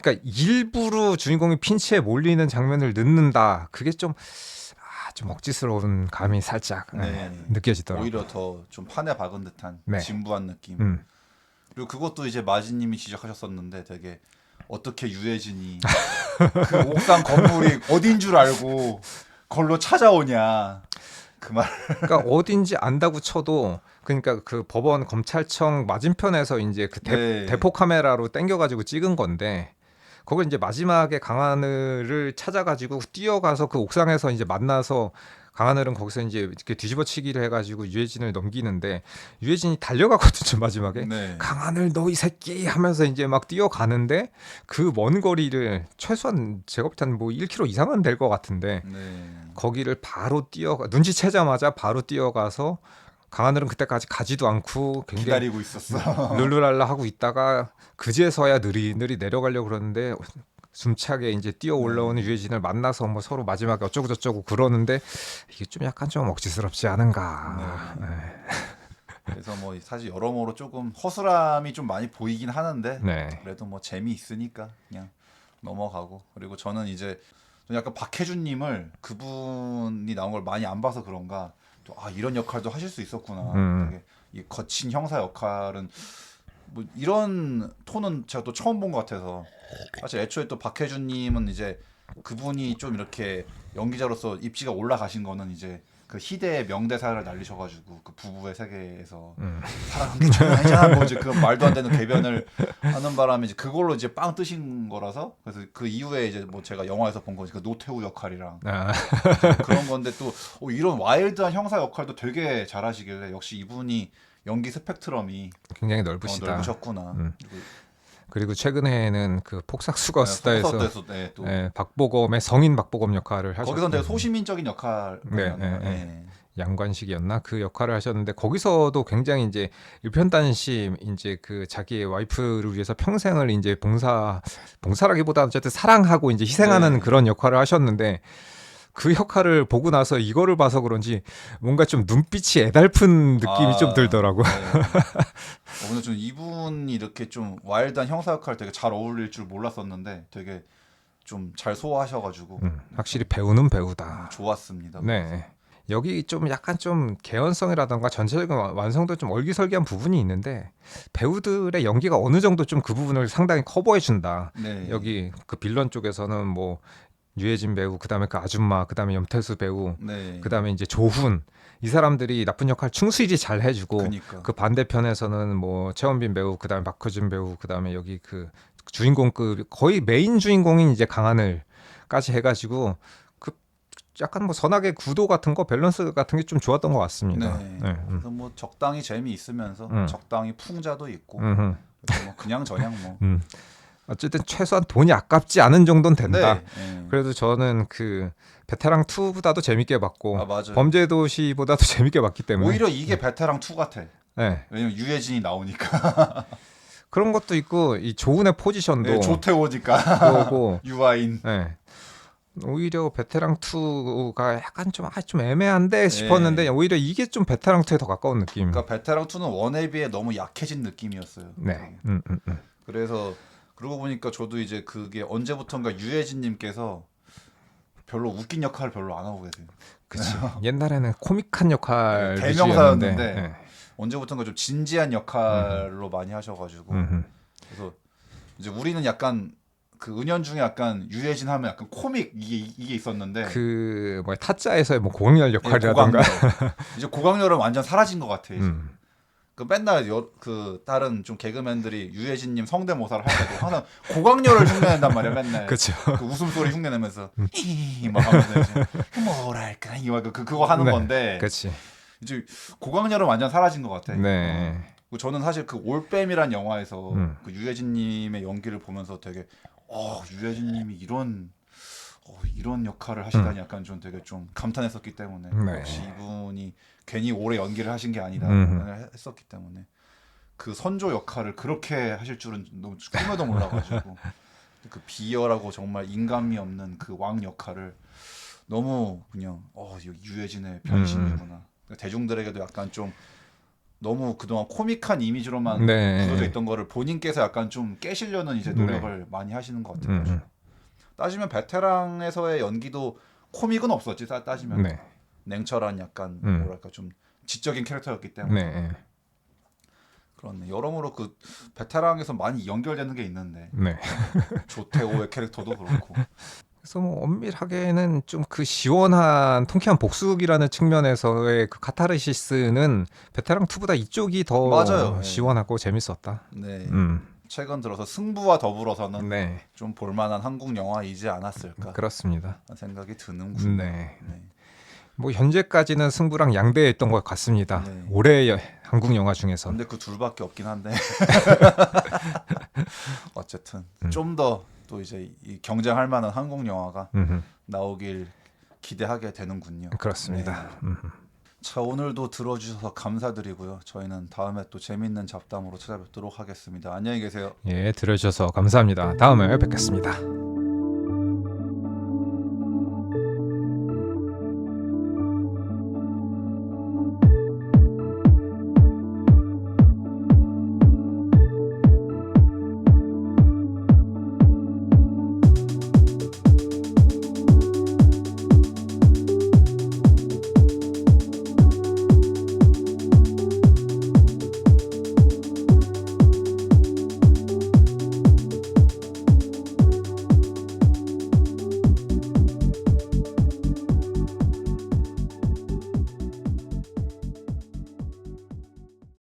그러니까 일부러 주인공이 핀치에 몰리는 장면을 넣는다. 그게 좀 억지스러운 감이 살짝 네. 느껴지더라고요. 오히려 더 좀 판에 박은 듯한 네. 진부한 느낌. 그리고 그것도 이제 마지님이 지적하셨었는데 되게 어떻게 유해진이 그 옥상 건물이 어딘 줄 알고 걸로 찾아오냐 그 말. 그러니까 어딘지 안다고 쳐도 그러니까 그 법원 검찰청 맞은편에서 이제 그 네. 대포 카메라로 땡겨가지고 찍은 건데 거기 이제 마지막에 강하늘을 찾아가지고 뛰어가서 그 옥상에서 이제 만나서 강하늘은 거기서 이제 이렇게 뒤집어치기를 해가지고 유해진을 넘기는데 유해진이 달려가거든요 마지막에. 네. 강하늘 너 이 새끼 하면서 이제 막 뛰어가는데 그 먼 거리를 최소한 제가 볼 때는 뭐 1km 이상은 될 것 같은데 네. 거기를 바로 뛰어가 눈치채자마자 바로 뛰어가서 강하늘은 그때까지 가지도 않고 굉장히 기다리고 있었어. 룰루랄라 하고 있다가 그제서야 느리느리 내려가려고 그러는데 숨차게 이제 뛰어 올라오는 유해진을 만나서 뭐 서로 마지막에 어쩌고 저쩌고 그러는데 이게 좀 약간 좀 억지스럽지 않은가. 네. 그래서 뭐 사실 여러모로 조금 허술함이 좀 많이 보이긴 하는데 네. 그래도 뭐 재미있으니까 그냥 넘어가고. 그리고 저는 이제 좀 약간 박해준님을 그분이 나온 걸 많이 안 봐서 그런가 또 이런 역할도 하실 수 있었구나. 되게 이 거친 형사 역할은 뭐 이런 톤은 제가 또 처음 본 것 같아서 사실 애초에 또 박해준님은 이제 그분이 좀 이렇게 연기자로서 입지가 올라가신 거는 이제 그 희대의 명대사를 날리셔가지고 그 부부의 세계에서 사랑한 게 장난 아니잖아 뭐 이제 그 말도 안 되는 궤변을 하는 바람에 이제 그걸로 이제 빵 뜨신 거라서 그래서 그 이후에 이제 뭐 제가 영화에서 본 거지 그 노태우 역할이랑 그런 건데 또 이런 와일드한 형사 역할도 되게 잘하시길래 역시 이분이 연기 스펙트럼이 굉장히 넓으시다. 넓으셨구나. 그리고 최근에는 그 폭삭수가 수다에서 네, 또 박보검의 성인 박보검 역할을 하셨고 거기선 되게 소시민적인 역할 양관식이었나 그 역할을 하셨는데 거기서도 굉장히 이제 일편단심 이제 그 자기의 와이프를 위해서 평생을 이제 봉사라기보다 어쨌든 사랑하고 이제 희생하는 그런 역할을 하셨는데 그 역할을 보고 나서 이거를 봐서 그런지 뭔가 좀 눈빛이 애달픈 느낌이 좀 들더라고. 근데 좀 이분이 이렇게 좀 와일드한 형사 역할 되게 잘 어울릴 줄 몰랐었는데 되게 좀 잘 소화하셔가지고 확실히 배우는 배우다. 좋았습니다. 네. 여기 좀 약간 좀 개연성이라던가 전체적인 완성도 좀 얼기설기한 부분이 있는데 배우들의 연기가 어느 정도 좀 그 부분을 상당히 커버해 준다. 네. 여기 그 빌런 쪽에서는 뭐 유해진 배우, 그다음에 그 아줌마, 그다음에 염태수 배우, 네. 그다음에 이제 조훈 이 사람들이 나쁜 역할 충실히 잘 해주고 그러니까. 그 반대편에서는 뭐 최원빈 배우, 그다음에 박효진 배우, 그다음에 여기 그 주인공급 거의 메인 주인공인 이제 강하늘까지 해가지고 그 약간 뭐 선악의 구도 같은 거 밸런스 같은 게 좀 좋았던 것 같습니다. 네. 그래서 뭐 적당히 재미 있으면서 적당히 풍자도 있고 뭐 그냥 저냥 뭐. 어쨌든 최소한 돈이 아깝지 않은 정도는 된다. 네. 그래도 저는 그 베테랑 2보다도 재밌게 봤고 맞아요. 범죄도시보다도 재밌게 봤기 때문에 오히려 이게 베테랑 2 같아. 네. 왜냐면 유해진이 나오니까. 그런 것도 있고 이 조은의 포지션도 네, 조태호니까. 그거고 유아인. 네. 오히려 베테랑 2가 약간 좀 애매한데 싶었는데 오히려 이게 좀 베테랑 2에 더 가까운 느낌. 그러니까 베테랑 2는 원에 비해 너무 약해진 느낌이었어요. 네. 그래서 그러고 보니까 저도 이제 그게 언제부턴가 유해진님께서 별로 웃긴 역할을 별로 안 하고 계세요. 그치. 옛날에는 코믹한 역할 대명사였는데 네. 언제부턴가 좀 진지한 역할로 많이 하셔가지고 그래서 이제 우리는 약간 그 은연중에 약간 유해진 하면 약간 코믹 이게 있었는데 그 뭐 타짜에서의 뭐 고강렬 역할이라던가 이제 고강렬은 완전 사라진 것 같아. 이제. 그 맨날 그 다른 좀 개그맨들이 유해진님 성대모사를 할 때도 항상 고강렬을 흉내낸단 말이야 맨날. 그쵸. 그 웃음소리 흉내내면서 막 하면서 이제 뭐랄까 이거 그거 하는 건데. 그렇지. 이제 고강렬은 완전 사라진 것 같아. 네. 저는 사실 그 올빼미란 영화에서 그 유해진님의 연기를 보면서 되게 유해진님이 이런 역할을 하시다니 약간 좀 되게 좀 감탄했었기 때문에 역시 이분이 괜히 오래 연기를 하신 게 아니다 했었기 때문에 그 선조 역할을 그렇게 하실 줄은 너무 꿈에도 몰라가지고 그 비열하고 정말 인간미 없는 그 왕 역할을 너무 그냥 유해진의 변신이구나. 대중들에게도 약간 좀 너무 그동안 코믹한 이미지로만 굳어져 있던 거를 본인께서 약간 좀 깨시려는 이제 노력을 많이 하시는 것 같아요. 따지면 베테랑에서의 연기도 코믹은 없었지 따지면 냉철한 약간 뭐랄까 좀 지적인 캐릭터였기 때문에 그렇네. 여러모로 그 베테랑에서 많이 연결되는 게 있는데 네. 조태호의 캐릭터도 그렇고. 그래서 뭐 엄밀하게는 좀 그 시원한 통쾌한 복수기라는 측면에서의 그 카타르시스는 베테랑 2보다 이쪽이 더 맞아요. 예. 시원하고 재밌었다. 네. 음. 최근 들어서 승부와 더불어서는 네. 좀 볼만한 한국 영화이지 않았을까 그렇습니다. 하는 생각이 드는군요. 네. 네. 뭐 현재까지는 승부랑 양대했던 것 같습니다. 네. 올해 한국 영화 중에서는. 근데 그 둘밖에 없긴 한데 어쨌든 좀 더 또 이제 이 경쟁할 만한 한국 영화가 음흠. 나오길 기대하게 되는군요. 그렇습니다. 네. 자, 오늘도 들어주셔서 감사드리고요. 저희는 다음에 또 재밌는 잡담으로 찾아뵙도록 하겠습니다. 안녕히 계세요. 예, 들어주셔서 감사합니다. 다음에 뵙겠습니다.